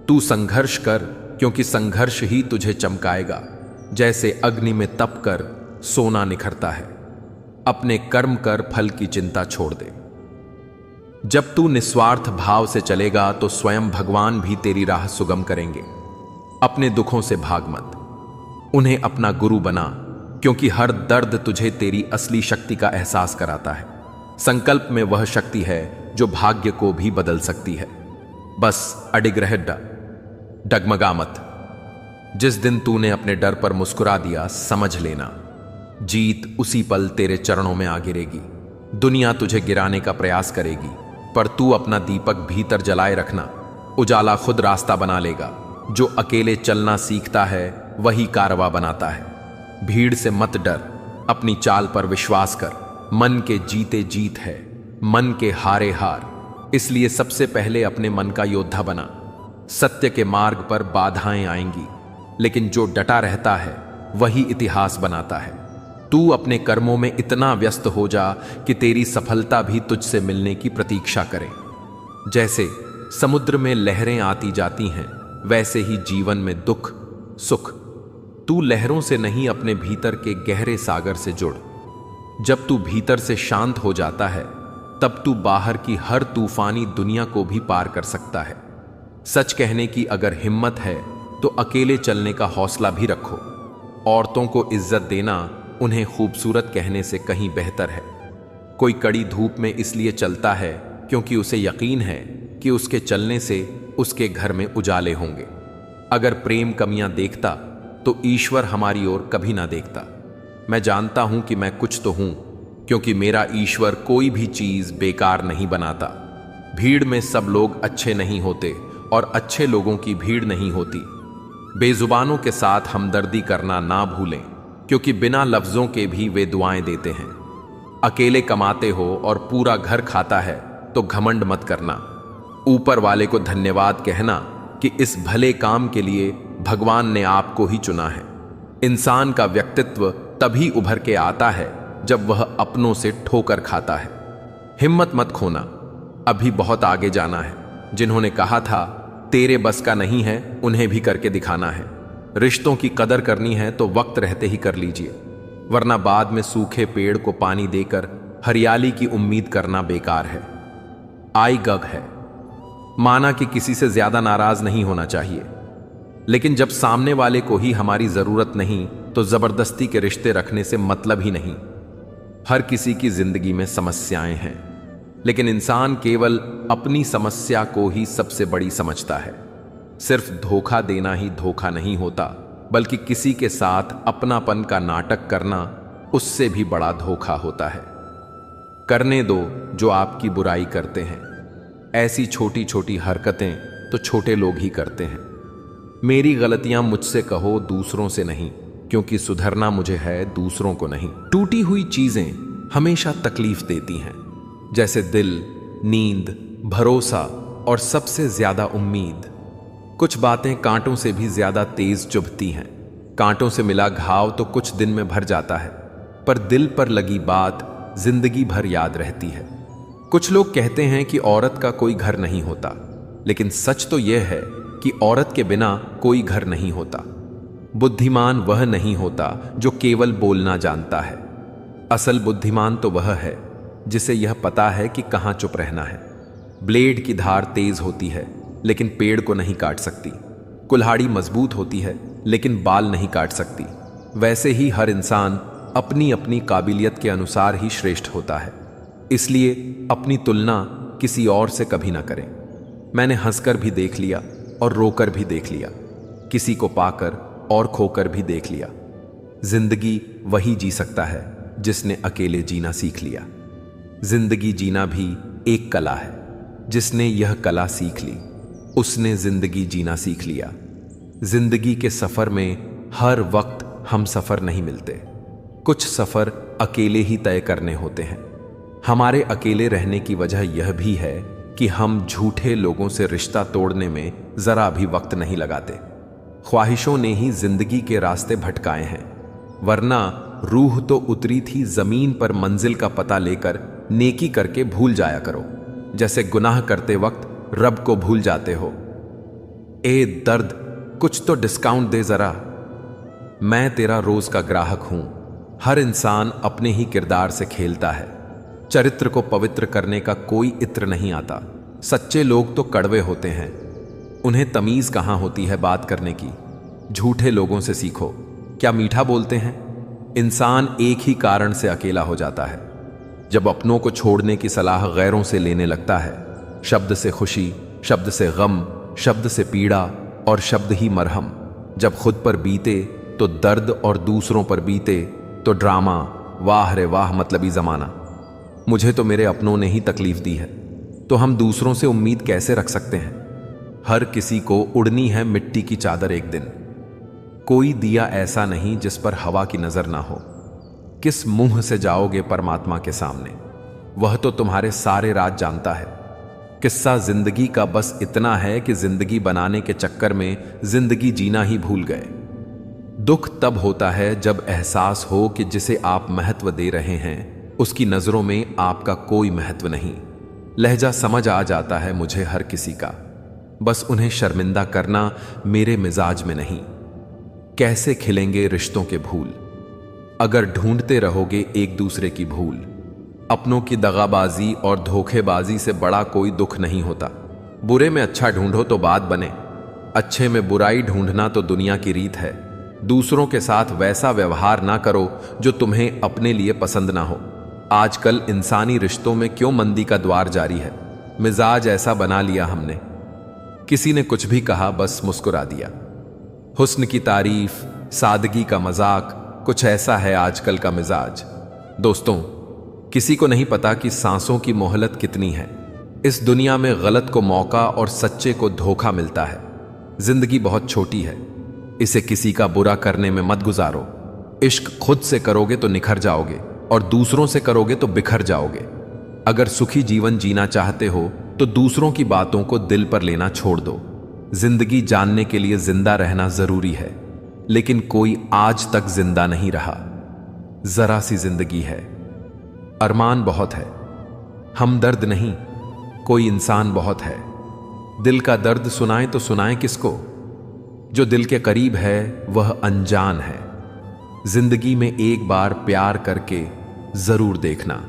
तू संघर्ष कर, क्योंकि संघर्ष ही तुझे चमकाएगा। जैसे अग्नि में तप कर सोना निखरता है। अपने कर्म कर, फल की चिंता छोड़ दे। जब तू निस्वार्थ भाव से चलेगा तो स्वयं भगवान भी तेरी राह सुगम करेंगे। अपने दुखों से भाग मत, उन्हें अपना गुरु बना, क्योंकि हर दर्द तुझे तेरी असली शक्ति का एहसास कराता है। संकल्प में वह शक्ति है जो भाग्य को भी बदल सकती है। बस अडिग रह, डगमगा मत। जिस दिन तूने अपने डर पर मुस्कुरा दिया, समझ लेना जीत उसी पल तेरे चरणों में आ गिरेगी। दुनिया तुझे गिराने का प्रयास करेगी, पर तू अपना दीपक भीतर जलाए रखना। उजाला खुद रास्ता बना लेगा। जो अकेले चलना सीखता है वही कारवा बनाता है। भीड़ से मत डर, अपनी चाल पर विश्वास कर। मन के जीते जीत है, मन के हारे हार। इसलिए सबसे पहले अपने मन का योद्धा बना। सत्य के मार्ग पर बाधाएं आएंगी, लेकिन जो डटा रहता है वही इतिहास बनाता है। तू अपने कर्मों में इतना व्यस्त हो जा कि तेरी सफलता भी तुझसे मिलने की प्रतीक्षा करे। जैसे समुद्र में लहरें आती जाती हैं, वैसे ही जीवन में दुख सुख। तू लहरों से नहीं, अपने भीतर के गहरे सागर से जुड़। जब तू भीतर से शांत हो जाता है, तब तू बाहर की हर तूफानी दुनिया को भी पार कर सकता है। सच कहने की अगर हिम्मत है तो अकेले चलने का हौसला भी रखो। औरतों को इज्जत देना उन्हें खूबसूरत कहने से कहीं बेहतर है। कोई कड़ी धूप में इसलिए चलता है क्योंकि उसे यकीन है कि उसके चलने से उसके घर में उजाले होंगे। अगर प्रेम कमियां देखता तो ईश्वर हमारी ओर कभी ना देखता। मैं जानता हूं कि मैं कुछ तो हूं, क्योंकि मेरा ईश्वर कोई भी चीज बेकार नहीं बनाता। भीड़ में सब लोग अच्छे नहीं होते और अच्छे लोगों की भीड़ नहीं होती। बेजुबानों के साथ हमदर्दी करना ना भूलें, क्योंकि बिना लफ्जों के भी वे दुआएं देते हैं। अकेले कमाते हो और पूरा घर खाता है तो घमंड मत करना। ऊपर वाले को धन्यवाद कहना कि इस भले काम के लिए भगवान ने आपको ही चुना है। इंसान का व्यक्तित्व तभी उभर के आता है जब वह अपनों से ठोकर खाता है। हिम्मत मत खोना, अभी बहुत आगे जाना है। जिन्होंने कहा था तेरे बस का नहीं है, उन्हें भी करके दिखाना है। रिश्तों की कदर करनी है तो वक्त रहते ही कर लीजिए, वरना बाद में सूखे पेड़ को पानी देकर हरियाली की उम्मीद करना बेकार है। आई गग है, माना कि किसी से ज्यादा नाराज नहीं होना चाहिए, लेकिन जब सामने वाले को ही हमारी जरूरत नहीं तो जबरदस्ती के रिश्ते रखने से मतलब ही नहीं। हर किसी की जिंदगी में समस्याएं हैं, लेकिन इंसान केवल अपनी समस्या को ही सबसे बड़ी समझता है। सिर्फ धोखा देना ही धोखा नहीं होता, बल्कि किसी के साथ अपनापन का नाटक करना उससे भी बड़ा धोखा होता है। करने दो जो आपकी बुराई करते हैं। ऐसी छोटी छोटी हरकतें तो छोटे लोग ही करते हैं। मेरी गलतियां मुझसे कहो, दूसरों से नहीं, क्योंकि सुधरना मुझे है, दूसरों को नहीं। टूटी हुई चीजें हमेशा तकलीफ देती हैं, जैसे दिल, नींद, भरोसा और सबसे ज्यादा उम्मीद। कुछ बातें कांटों से भी ज्यादा तेज चुभती हैं। कांटों से मिला घाव तो कुछ दिन में भर जाता है, पर दिल पर लगी बात जिंदगी भर याद रहती है। कुछ लोग कहते हैं कि औरत का कोई घर नहीं होता, लेकिन सच तो यह है कि औरत के बिना कोई घर नहीं होता। बुद्धिमान वह नहीं होता जो केवल बोलना जानता है। असल बुद्धिमान तो वह है जिसे यह पता है कि कहां चुप रहना है। ब्लेड की धार तेज होती है, लेकिन पेड़ को नहीं काट सकती। कुल्हाड़ी मजबूत होती है, लेकिन बाल नहीं काट सकती। वैसे ही हर इंसान अपनी अपनी काबिलियत के अनुसार ही श्रेष्ठ होता है। इसलिए अपनी तुलना किसी और से कभी ना करें। मैंने हंसकर भी देख लिया और रोकर भी देख लिया, किसी को पाकर और खोकर भी देख लिया। जिंदगी वही जी सकता है जिसने अकेले जीना सीख लिया। जिंदगी जीना भी एक कला है। जिसने यह कला सीख ली, उसने जिंदगी जीना सीख लिया। जिंदगी के सफर में हर वक्त हम सफर नहीं मिलते। कुछ सफर अकेले ही तय करने होते हैं। हमारे अकेले रहने की वजह यह भी है कि हम झूठे लोगों से रिश्ता तोड़ने में जरा भी वक्त नहीं लगाते। ख्वाहिशों ने ही जिंदगी के रास्ते भटकाए हैं, वरना रूह तो उतरी थी जमीन पर मंजिल का पता लेकर। नेकी करके भूल जाया करो, जैसे गुनाह करते वक्त रब को भूल जाते हो। ए दर्द, कुछ तो डिस्काउंट दे जरा। मैं तेरा रोज का ग्राहक हूं। हर इंसान अपने ही किरदार से खेलता है। चरित्र को पवित्र करने का कोई इत्र नहीं आता। सच्चे लोग तो कड़वे होते हैं, उन्हें तमीज कहां होती है बात करने की। झूठे लोगों से सीखो, क्या मीठा बोलते हैं। इंसान एक ही कारण से अकेला हो जाता है, जब अपनों को छोड़ने की सलाह गैरों से लेने लगता है। शब्द से खुशी, शब्द से गम, शब्द से पीड़ा और शब्द ही मरहम। जब खुद पर बीते तो दर्द और दूसरों पर बीते तो ड्रामा। वाह रे वाह, मतलबी जमाना। मुझे तो मेरे अपनों ने ही तकलीफ दी है, तो हम दूसरों से उम्मीद कैसे रख सकते हैं। हर किसी को उड़नी है मिट्टी की चादर एक दिन। कोई दिया ऐसा नहीं जिस पर हवा की नजर ना हो। किस मुंह से जाओगे परमात्मा के सामने? वह तो तुम्हारे सारे राज जानता है। किस्सा जिंदगी का बस इतना है कि जिंदगी बनाने के चक्कर में जिंदगी जीना ही भूल गए। दुख तब होता है जब एहसास हो कि जिसे आप महत्व दे रहे हैं उसकी नजरों में आपका कोई महत्व नहीं। लहजा समझ आ जाता है मुझे हर किसी का, बस उन्हें शर्मिंदा करना मेरे मिजाज में नहीं। कैसे खिलेंगे रिश्तों के फूल अगर ढूंढते रहोगे एक दूसरे की भूल। अपनों की दगाबाजी और धोखेबाजी से बड़ा कोई दुख नहीं होता। बुरे में अच्छा ढूंढो तो बात बने, अच्छे में बुराई ढूंढना तो दुनिया की रीत है। दूसरों के साथ वैसा व्यवहार ना करो जो तुम्हें अपने लिए पसंद ना हो। आजकल इंसानी रिश्तों में क्यों मंदी का द्वार जारी है? मिजाज ऐसा बना लिया हमने। किसी ने कुछ भी कहा बस मुस्कुरा दिया। हुस्न की तारीफ, सादगी का मजाक, कुछ ऐसा है आजकल का मिजाज। दोस्तों, किसी को नहीं पता कि सांसों की मोहलत कितनी है। इस दुनिया में गलत को मौका और सच्चे को धोखा मिलता है। जिंदगी बहुत छोटी है, इसे किसी का बुरा करने में मत गुजारो। इश्क खुद से करोगे तो निखर जाओगे और दूसरों से करोगे तो बिखर जाओगे। अगर सुखी जीवन जीना चाहते हो तो दूसरों की बातों को दिल पर लेना छोड़ दो। जिंदगी जानने के लिए जिंदा रहना जरूरी है, लेकिन कोई आज तक जिंदा नहीं रहा। जरा सी जिंदगी है, अरमान बहुत है, हमदर्द नहीं, कोई इंसान बहुत है। दिल का दर्द सुनाए तो सुनाए किसको? जो दिल के करीब है वह अनजान है। जिंदगी में एक बार प्यार करके जरूर देखना।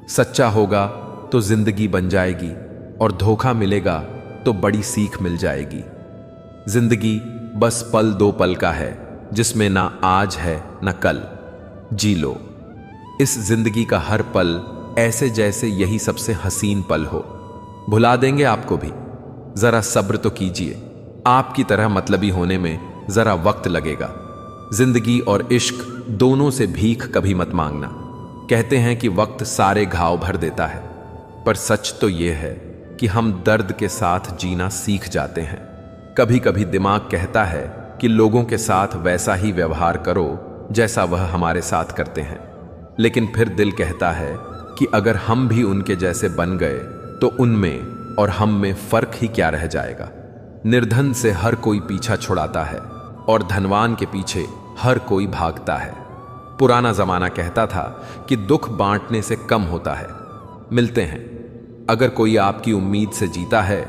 सच्चा होगा तो जिंदगी बन जाएगी और धोखा मिलेगा तो बड़ी सीख मिल जाएगी। जिंदगी बस पल दो पल का है जिसमें ना आज है ना कल। जी लो इस जिंदगी का हर पल ऐसे जैसे यही सबसे हसीन पल हो। भुला देंगे आपको भी, जरा सब्र तो कीजिए। आपकी तरह मतलबी होने में जरा वक्त लगेगा। जिंदगी और इश्क दोनों से भीख कभी मत मांगना। कहते हैं कि वक्त सारे घाव भर देता है, पर सच तो यह है कि हम दर्द के साथ जीना सीख जाते हैं। कभी कभी दिमाग कहता है कि लोगों के साथ वैसा ही व्यवहार करो जैसा वह हमारे साथ करते हैं, लेकिन फिर दिल कहता है कि अगर हम भी उनके जैसे बन गए तो उनमें और हम में फर्क ही क्या रह जाएगा। निर्धन से हर कोई पीछा छुड़ाता है और धनवान के पीछे हर कोई भागता है। पुराना जमाना कहता था कि दुख बांटने से कम होता है। मिलते हैं। अगर कोई आपकी उम्मीद से जीता है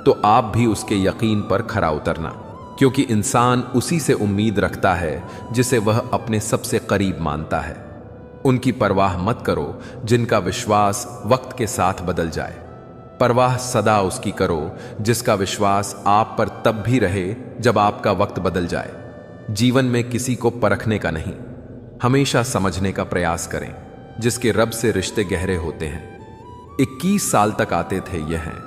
तो आप भी उसके यकीन पर खरा उतरना, क्योंकि इंसान उसी से उम्मीद रखता है जिसे वह अपने सबसे करीब मानता है। उनकी परवाह मत करो जिनका विश्वास वक्त के साथ बदल जाए। परवाह सदा उसकी करो जिसका विश्वास आप पर तब भी रहे जब आपका वक्त बदल जाए। जीवन में किसी को परखने का नहीं, हमेशा समझने का प्रयास करें। जिसके रब से रिश्ते गहरे होते हैं 21 साल तक आते थे यह हैं,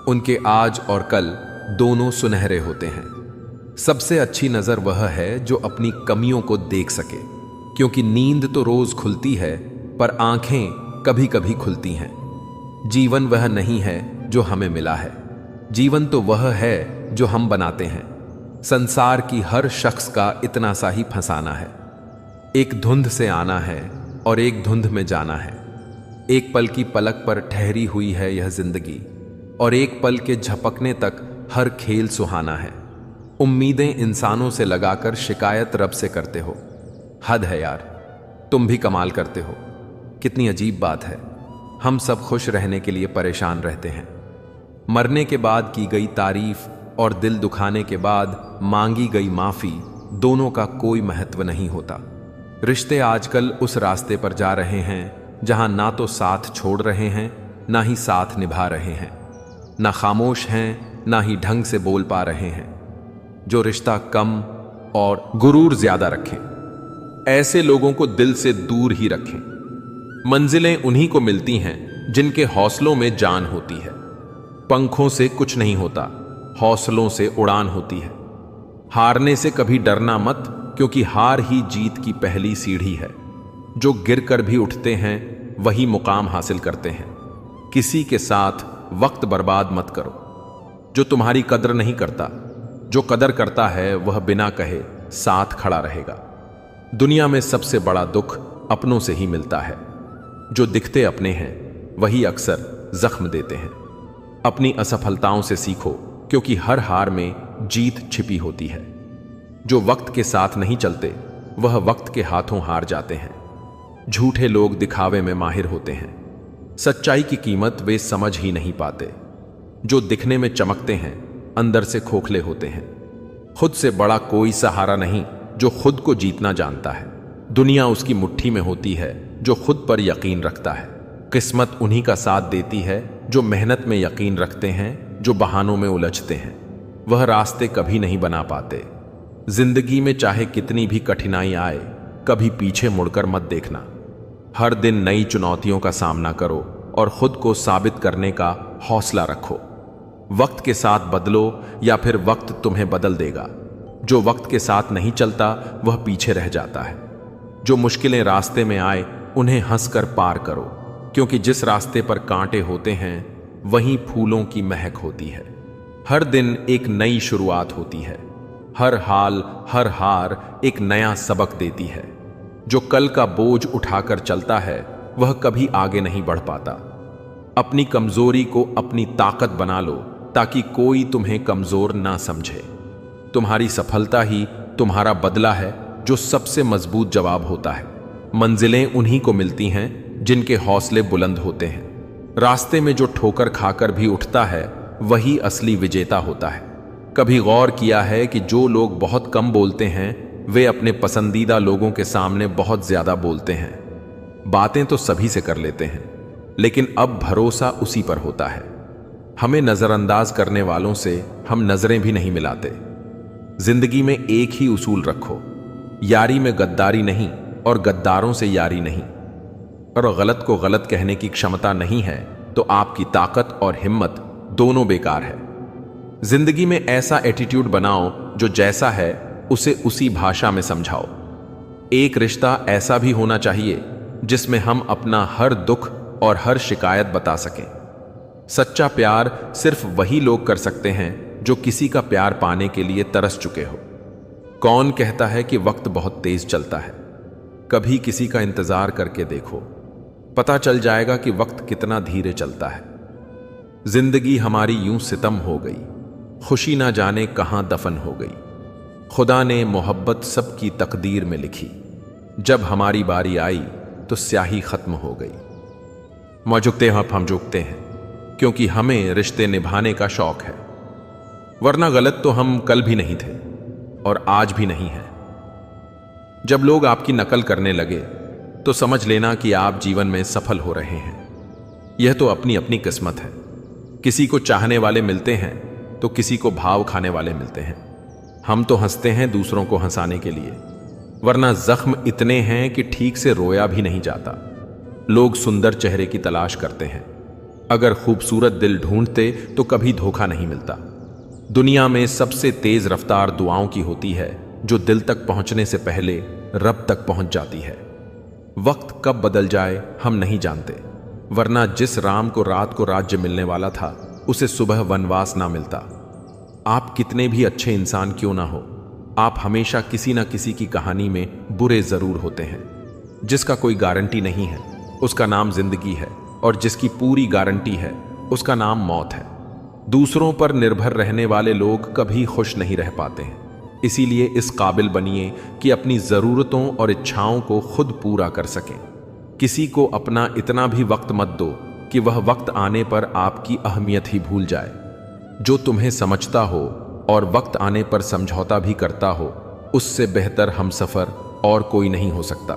उनके आज और कल दोनों सुनहरे होते हैं। सबसे अच्छी नजर वह है जो अपनी कमियों को देख सके, क्योंकि नींद तो रोज खुलती है पर आंखें कभी कभी खुलती हैं। जीवन वह नहीं है जो हमें मिला है, जीवन तो वह है जो हम बनाते हैं। संसार की हर शख्स का इतना सा ही फंसाना है। एक धुंध से आना है और एक धुंध में जाना है। एक पल की पलक पर ठहरी हुई है यह जिंदगी, और एक पल के झपकने तक हर खेल सुहाना है। उम्मीदें इंसानों से लगाकर शिकायत रब से करते हो। हद है यार, तुम भी कमाल करते हो। कितनी अजीब बात है, हम सब खुश रहने के लिए परेशान रहते हैं। मरने के बाद की गई तारीफ और दिल दुखाने के बाद मांगी गई माफी, दोनों का कोई महत्व नहीं होता। रिश्ते आजकल उस रास्ते पर जा रहे हैं जहां ना तो साथ छोड़ रहे हैं ना ही साथ निभा रहे हैं, ना खामोश हैं ना ही ढंग से बोल पा रहे हैं। जो रिश्ता कम और गुरूर ज्यादा रखें, ऐसे लोगों को दिल से दूर ही रखें। मंजिलें उन्हीं को मिलती हैं जिनके हौसलों में जान होती है। पंखों से कुछ नहीं होता, हौसलों से उड़ान होती है। हारने से कभी डरना मत, क्योंकि हार ही जीत की पहली सीढ़ी है। जो गिरकर भी उठते हैं वही मुकाम हासिल करते हैं। किसी के साथ वक्त बर्बाद मत करो। जो तुम्हारी कदर नहीं करता। जो कदर करता है वह बिना कहे साथ खड़ा रहेगा। दुनिया में सबसे बड़ा दुख अपनों से ही मिलता है। जो दिखते अपने हैं वही अक्सर जख्म देते हैं। अपनी असफलताओं से सीखो, क्योंकि हर हार में जीत छिपी होती है। जो वक्त के साथ नहीं चलते वह वक्त के हाथों हार जाते हैं। झूठे लोग दिखावे में माहिर होते हैं। सच्चाई की कीमत वे समझ ही नहीं पाते। जो दिखने में चमकते हैं अंदर से खोखले होते हैं। खुद से बड़ा कोई सहारा नहीं जो खुद को जीतना जानता है। दुनिया उसकी मुट्ठी में होती है जो खुद पर यकीन रखता है। किस्मत उन्हीं का साथ देती है जो मेहनत में यकीन रखते हैं, जो बहानों में उलझते हैं। वह रास्ते कभी नहीं बना पाते। जिंदगी में चाहे कितनी भी कठिनाई आए, कभी पीछे मुड़कर मत देखना। हर दिन नई चुनौतियों का सामना करो और खुद को साबित करने का हौसला रखो। वक्त के साथ बदलो या फिर वक्त तुम्हें बदल देगा। जो वक्त के साथ नहीं चलता वह पीछे रह जाता है। जो मुश्किलें रास्ते में आए उन्हें हंसकर पार करो, क्योंकि जिस रास्ते पर कांटे होते हैं वहीं फूलों की महक होती है। हर दिन एक नई शुरुआत होती है। हर हाल, हर हार एक नया सबक देती है। जो कल का बोझ उठाकर चलता है वह कभी आगे नहीं बढ़ पाता। अपनी कमजोरी को अपनी ताकत बना लो, ताकि कोई तुम्हें कमजोर ना समझे। तुम्हारी सफलता ही तुम्हारा बदला है, जो सबसे मजबूत जवाब होता है। मंजिलें उन्हीं को मिलती हैं जिनके हौसले बुलंद होते हैं। रास्ते में जो ठोकर खाकर भी उठता है वही असली विजेता होता है। कभी गौर किया है कि जो लोग बहुत कम बोलते हैं वे अपने पसंदीदा लोगों के सामने बहुत ज्यादा बोलते हैं। बातें तो सभी से कर लेते हैं, लेकिन अब भरोसा उसी पर होता है। हमें नजरअंदाज करने वालों से हम नजरें भी नहीं मिलाते। जिंदगी में एक ही उसूल रखो, यारी में गद्दारी नहीं और गद्दारों से यारी नहीं। और गलत को गलत कहने की क्षमता नहीं है तो आपकी ताकत और हिम्मत दोनों बेकार है। जिंदगी में ऐसा एटीट्यूड बनाओ जो जैसा है उसे उसी भाषा में समझाओ। एक रिश्ता ऐसा भी होना चाहिए जिसमें हम अपना हर दुख और हर शिकायत बता सकें। सच्चा प्यार सिर्फ वही लोग कर सकते हैं जो किसी का प्यार पाने के लिए तरस चुके हो। कौन कहता है कि वक्त बहुत तेज चलता है? कभी किसी का इंतजार करके देखो, पता चल जाएगा कि वक्त कितना धीरे चलता है। जिंदगी हमारी यूं सितम हो गई, खुशी ना जाने कहां दफन हो गई। खुदा ने मोहब्बत सबकी तकदीर में लिखी, जब हमारी बारी आई तो स्याही खत्म हो गई। मौजूदते हम झुकते हैं क्योंकि हमें रिश्ते निभाने का शौक है, वरना गलत तो हम कल भी नहीं थे और आज भी नहीं है। जब लोग आपकी नकल करने लगे तो समझ लेना कि आप जीवन में सफल हो रहे हैं। यह तो अपनी अपनी किस्मत है। किसी को चाहने वाले मिलते हैं तो किसी को भाव खाने वाले मिलते हैं। हम तो हंसते हैं दूसरों को हंसाने के लिए, वरना जख्म इतने हैं कि ठीक से रोया भी नहीं जाता। लोग सुंदर चेहरे की तलाश करते हैं, अगर खूबसूरत दिल ढूंढते तो कभी धोखा नहीं मिलता। दुनिया में सबसे तेज रफ्तार दुआओं की होती है, जो दिल तक पहुंचने से पहले रब तक पहुंच जाती है। वक्त कब बदल जाए हम नहीं जानते, वरना जिस राम को रात को राज्य मिलने वाला था उसे सुबह वनवास ना मिलता। आप कितने भी अच्छे इंसान क्यों ना हो, आप हमेशा किसी ना किसी की कहानी में बुरे जरूर होते हैं। जिसका कोई गारंटी नहीं है उसका नाम जिंदगी है, और जिसकी पूरी गारंटी है उसका नाम मौत है। दूसरों पर निर्भर रहने वाले लोग कभी खुश नहीं रह पाते हैं। इसीलिए इस काबिल बनिए कि अपनी ज़रूरतों और इच्छाओं को खुद पूरा कर सकें। किसी को अपना इतना भी वक्त मत दो कि वह वक्त आने पर आपकी अहमियत ही भूल जाए। जो तुम्हें समझता हो और वक्त आने पर समझौता भी करता हो, उससे बेहतर हमसफर और कोई नहीं हो सकता।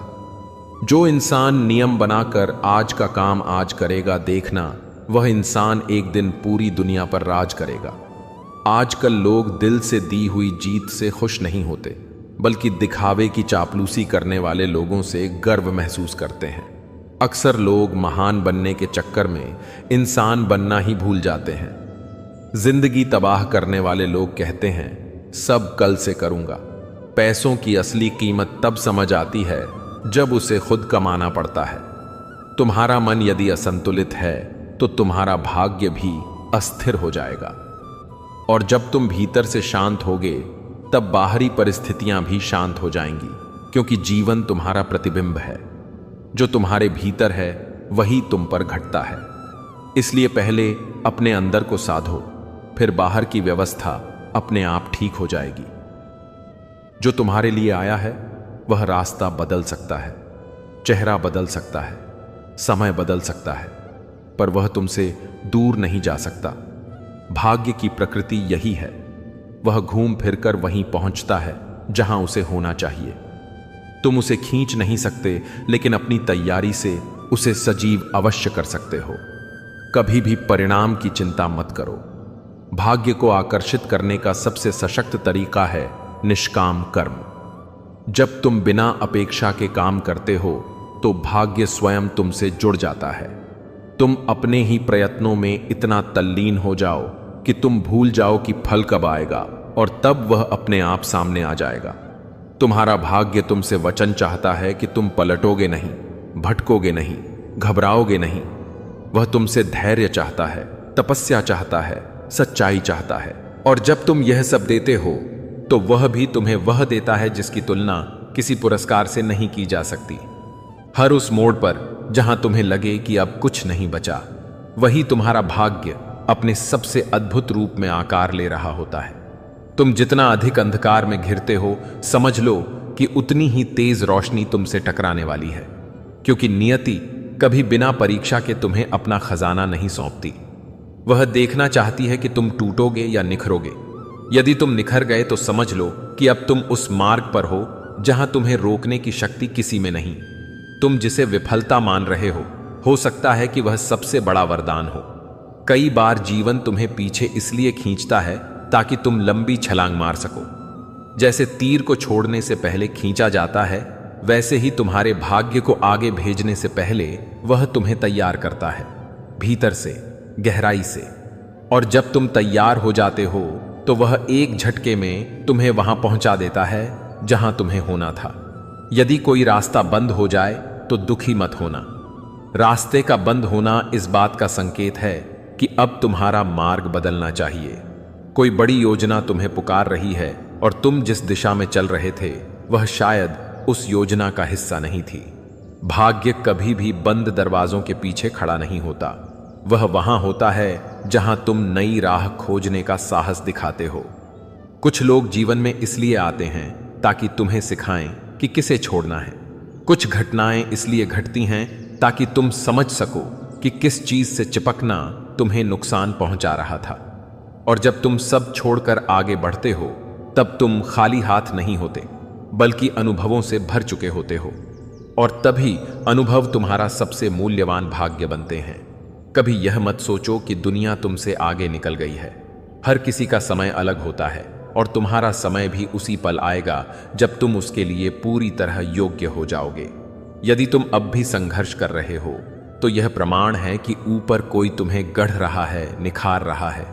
जो इंसान नियम बनाकर आज का काम आज करेगा, देखना वह इंसान एक दिन पूरी दुनिया पर राज करेगा। आजकल लोग दिल से दी हुई जीत से खुश नहीं होते, बल्कि दिखावे की चापलूसी करने वाले लोगों से गर्व महसूस करते हैं। अक्सर लोग महान बनने के चक्कर में इंसान बनना ही भूल जाते हैं। जिंदगी तबाह करने वाले लोग कहते हैं सब कल से करूंगा। पैसों की असली कीमत तब समझ आती है जब उसे खुद कमाना पड़ता है। तुम्हारा मन यदि असंतुलित है तो तुम्हारा भाग्य भी अस्थिर हो जाएगा। और जब तुम भीतर से शांत होगे तब बाहरी परिस्थितियां भी शांत हो जाएंगी, क्योंकि जीवन तुम्हारा प्रतिबिंब है। जो तुम्हारे भीतर है वही तुम पर घटता है। इसलिए पहले अपने अंदर को साधो, फिर बाहर की व्यवस्था अपने आप ठीक हो जाएगी। जो तुम्हारे लिए आया है वह रास्ता बदल सकता है, चेहरा बदल सकता है, समय बदल सकता है, पर वह तुमसे दूर नहीं जा सकता। भाग्य की प्रकृति यही है, वह घूम फिरकर वहीं पहुंचता है जहां उसे होना चाहिए। तुम उसे खींच नहीं सकते, लेकिन अपनी तैयारी से उसे सजीव अवश्य कर सकते हो। कभी भी परिणाम की चिंता मत करो। भाग्य को आकर्षित करने का सबसे सशक्त तरीका है निष्काम कर्म। जब तुम बिना अपेक्षा के काम करते हो तो भाग्य स्वयं तुमसे जुड़ जाता है। तुम अपने ही प्रयत्नों में इतना तल्लीन हो जाओ कि तुम भूल जाओ कि फल कब आएगा, और तब वह अपने आप सामने आ जाएगा। तुम्हारा भाग्य तुमसे वचन चाहता है कि तुम पलटोगे नहीं, भटकोगे नहीं, घबराओगे नहीं। वह तुमसे धैर्य चाहता है, तपस्या चाहता है, सच्चाई चाहता है। और जब तुम यह सब देते हो तो वह भी तुम्हें वह देता है जिसकी तुलना किसी पुरस्कार से नहीं की जा सकती। हर उस मोड़ पर जहां तुम्हें लगे कि अब कुछ नहीं बचा, वही तुम्हारा भाग्य अपने सबसे अद्भुत रूप में आकार ले रहा होता है। तुम जितना अधिक अंधकार में घिरते हो, समझ लो कि उतनी ही तेज रोशनी तुमसे टकराने वाली है, क्योंकि नियति कभी बिना परीक्षा के तुम्हें अपना खजाना नहीं सौंपती। वह देखना चाहती है कि तुम टूटोगे या निखरोगे। यदि तुम निखर गए तो समझ लो कि अब तुम उस मार्ग पर हो जहां तुम्हें रोकने की शक्ति किसी में नहीं। तुम जिसे विफलता मान रहे हो सकता है कि वह सबसे बड़ा वरदान हो। कई बार जीवन तुम्हें पीछे इसलिए खींचता है ताकि तुम लंबी छलांग मार सको। जैसे तीर को छोड़ने से पहले खींचा जाता है, वैसे ही तुम्हारे भाग्य को आगे भेजने से पहले वह तुम्हें तैयार करता है, भीतर से, गहराई से। और जब तुम तैयार हो जाते हो तो वह एक झटके में तुम्हें वहां पहुंचा देता है जहां तुम्हें होना था। यदि कोई रास्ता बंद हो जाए तो दुखी मत होना। रास्ते का बंद होना इस बात का संकेत है कि अब तुम्हारा मार्ग बदलना चाहिए। कोई बड़ी योजना तुम्हें पुकार रही है और तुम जिस दिशा में चल रहे थे वह शायद उस योजना का हिस्सा नहीं थी। भाग्य कभी भी बंद दरवाजों के पीछे खड़ा नहीं होता। वह वहां होता है जहां तुम नई राह खोजने का साहस दिखाते हो। कुछ लोग जीवन में इसलिए आते हैं ताकि तुम्हें सिखाएं कि किसे छोड़ना है। कुछ घटनाएं इसलिए घटती हैं ताकि तुम समझ सको कि किस चीज से चिपकना तुम्हें नुकसान पहुंचा रहा था। और जब तुम सब छोड़कर आगे बढ़ते हो तब तुम खाली हाथ नहीं होते, बल्कि अनुभवों से भर चुके होते हो। और तभी अनुभव तुम्हारा सबसे मूल्यवान भाग्य बनते हैं। कभी यह मत सोचो कि दुनिया तुमसे आगे निकल गई है। हर किसी का समय अलग होता है और तुम्हारा समय भी उसी पल आएगा जब तुम उसके लिए पूरी तरह योग्य हो जाओगे। यदि तुम अब भी संघर्ष कर रहे हो तो यह प्रमाण है कि ऊपर कोई तुम्हें गढ़ रहा है, निखार रहा है,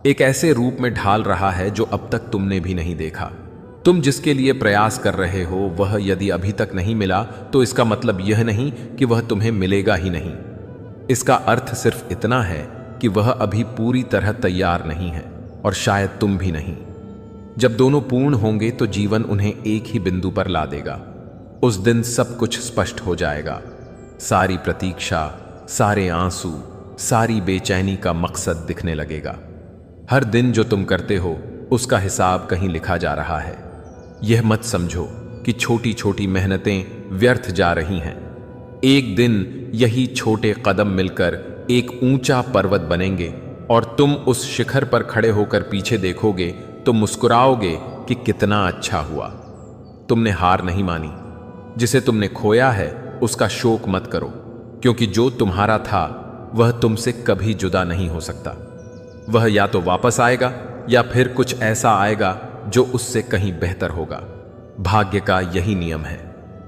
एक ऐसे रूप में ढाल रहा है जो अब तक तुमने भी नहीं देखा। तुम जिसके लिए प्रयास कर रहे हो वह यदि अभी तक नहीं मिला तो इसका मतलब यह नहीं कि वह तुम्हें मिलेगा ही नहीं। इसका अर्थ सिर्फ इतना है कि वह अभी पूरी तरह तैयार नहीं है, और शायद तुम भी नहीं। जब दोनों पूर्ण होंगे तो जीवन उन्हें एक ही बिंदु पर ला देगा। उस दिन सब कुछ स्पष्ट हो जाएगा। सारी प्रतीक्षा, सारे आंसू, सारी बेचैनी का मकसद दिखने लगेगा। हर दिन जो तुम करते हो उसका हिसाब कहीं लिखा जा रहा है। यह मत समझो कि छोटी छोटी मेहनतें व्यर्थ जा रही हैं। एक दिन यही छोटे कदम मिलकर एक ऊंचा पर्वत बनेंगे और तुम उस शिखर पर खड़े होकर पीछे देखोगे तो मुस्कुराओगे कि कितना अच्छा हुआ। तुमने हार नहीं मानी। जिसे तुमने खोया है उसका शोक मत करो, क्योंकि जो तुम्हारा था वह तुमसे कभी जुदा नहीं हो सकता। वह या तो वापस आएगा या फिर कुछ ऐसा आएगा जो उससे कहीं बेहतर होगा। भाग्य का यही नियम है।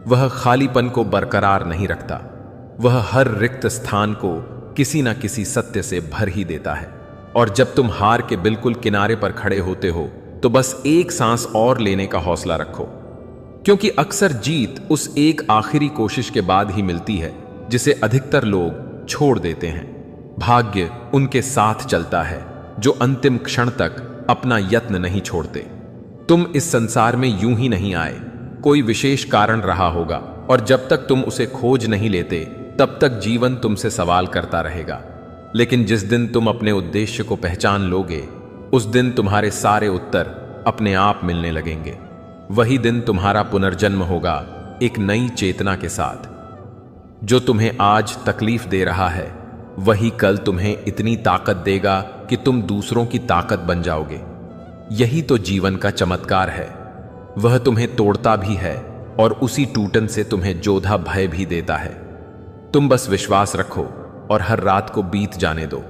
वह खालीपन को बरकरार नहीं रखता। वह हर रिक्त स्थान को किसी न किसी सत्य से भर ही देता है। और जब तुम हार के बिल्कुल किनारे पर खड़े होते हो तो बस एक सांस और लेने का हौसला रखो, क्योंकि अक्सर जीत उस एक आखिरी कोशिश के बाद ही मिलती है जिसे अधिकतर लोग छोड़ देते हैं। भाग्य उनके साथ चलता है जो अंतिम क्षण तक अपना यत्न नहीं छोड़ते। तुम इस संसार में यूं ही नहीं आए, कोई विशेष कारण रहा होगा, और जब तक तुम उसे खोज नहीं लेते तब तक जीवन तुमसे सवाल करता रहेगा। लेकिन जिस दिन तुम अपने उद्देश्य को पहचान लोगे, उस दिन तुम्हारे सारे उत्तर अपने आप मिलने लगेंगे। वही दिन तुम्हारा पुनर्जन्म होगा एक नई चेतना के साथ। जो तुम्हें आज तकलीफ दे रहा है, वही कल तुम्हें इतनी ताकत देगा कि तुम दूसरों की ताकत बन जाओगे। यही तो जीवन का चमत्कार है। वह तुम्हें तोड़ता भी है और उसी टूटन से तुम्हें जोधा भय भी देता है। तुम बस विश्वास रखो और हर रात को बीत जाने दो।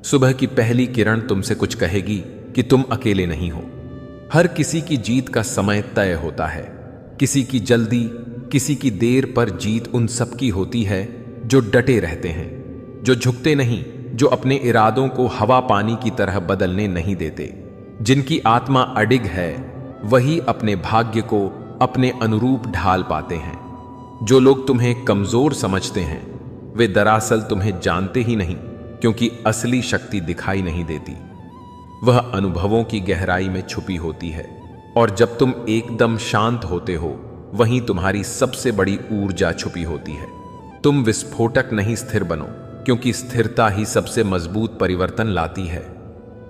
सुबह की पहली किरण तुमसे कुछ कहेगी कि तुम अकेले नहीं हो। हर किसी की जीत का समय तय होता है, किसी की जल्दी, किसी की देर, पर जीत उन सबकी होती है जो डटे रहते हैं, जो झुकते नहीं, जो अपने इरादों को हवा पानी की तरह बदलने नहीं देते। जिनकी आत्मा अडिग है वही अपने भाग्य को अपने अनुरूप ढाल पाते हैं। जो लोग तुम्हें कमजोर समझते हैं वे दरअसल तुम्हें जानते ही नहीं, क्योंकि असली शक्ति दिखाई नहीं देती। वह अनुभवों की गहराई में छुपी होती है, और जब तुम एकदम शांत होते हो वहीं तुम्हारी सबसे बड़ी ऊर्जा छुपी होती है। तुम विस्फोटक नहीं, स्थिर बनो, क्योंकि स्थिरता ही सबसे मजबूत परिवर्तन लाती है।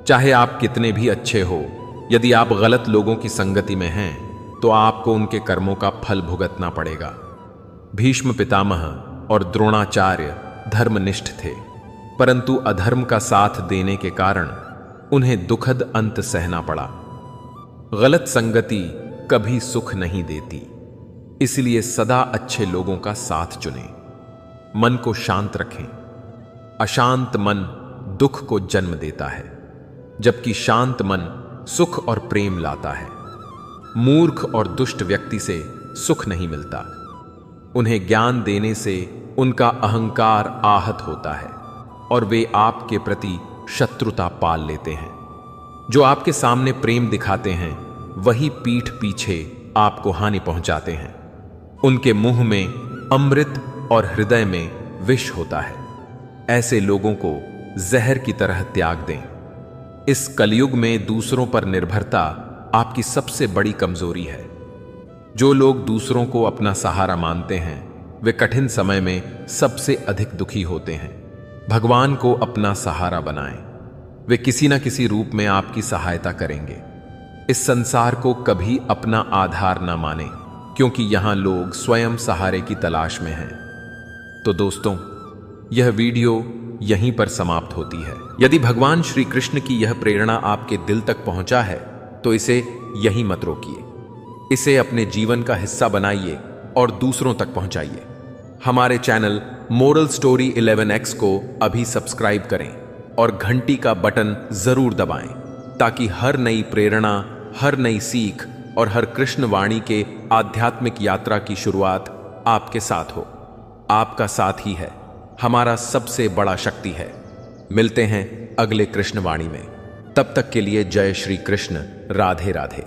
चाहे आप कितने भी अच्छे हो, यदि आप गलत लोगों की संगति में हैं तो आपको उनके कर्मों का फल भुगतना पड़ेगा। भीष्म पितामह और द्रोणाचार्य धर्मनिष्ठ थे, परंतु अधर्म का साथ देने के कारण उन्हें दुखद अंत सहना पड़ा। गलत संगति कभी सुख नहीं देती, इसलिए सदा अच्छे लोगों का साथ चुनें। मन को शांत रखें। अशांत मन दुख को जन्म देता है, जबकि शांत मन सुख और प्रेम लाता है। मूर्ख और दुष्ट व्यक्ति से सुख नहीं मिलता। उन्हें ज्ञान देने से उनका अहंकार आहत होता है और वे आपके प्रति शत्रुता पाल लेते हैं। जो आपके सामने प्रेम दिखाते हैं वही पीठ पीछे आपको हानि पहुंचाते हैं। उनके मुंह में अमृत और हृदय में विष होता है। ऐसे लोगों को जहर की तरह त्याग दें। इस कलयुग में दूसरों पर निर्भरता आपकी सबसे बड़ी कमजोरी है। जो लोग दूसरों को अपना सहारा मानते हैं वे कठिन समय में सबसे अधिक दुखी होते हैं। भगवान को अपना सहारा बनाएं। वे किसी न किसी रूप में आपकी सहायता करेंगे। इस संसार को कभी अपना आधार न मानें, क्योंकि यहां लोग स्वयं सहारे की तलाश में हैं। तो दोस्तों, यह वीडियो यहीं पर समाप्त होती है। यदि भगवान श्री कृष्ण की यह प्रेरणा आपके दिल तक पहुंचा है तो इसे यहीं मत रोकिए। इसे अपने जीवन का हिस्सा बनाइए और दूसरों तक पहुंचाइए। हमारे चैनल मोरल स्टोरी 11x को अभी सब्सक्राइब करें और घंटी का बटन जरूर दबाएं, ताकि हर नई प्रेरणा, हर नई सीख और हर कृष्ण वाणी के आध्यात्मिक यात्रा की शुरुआत आपके साथ हो। आपका साथ ही है हमारा सबसे बड़ा शक्ति है। मिलते हैं अगले कृष्ण वाणी में। तब तक के लिए जय श्री कृष्ण। राधे राधे।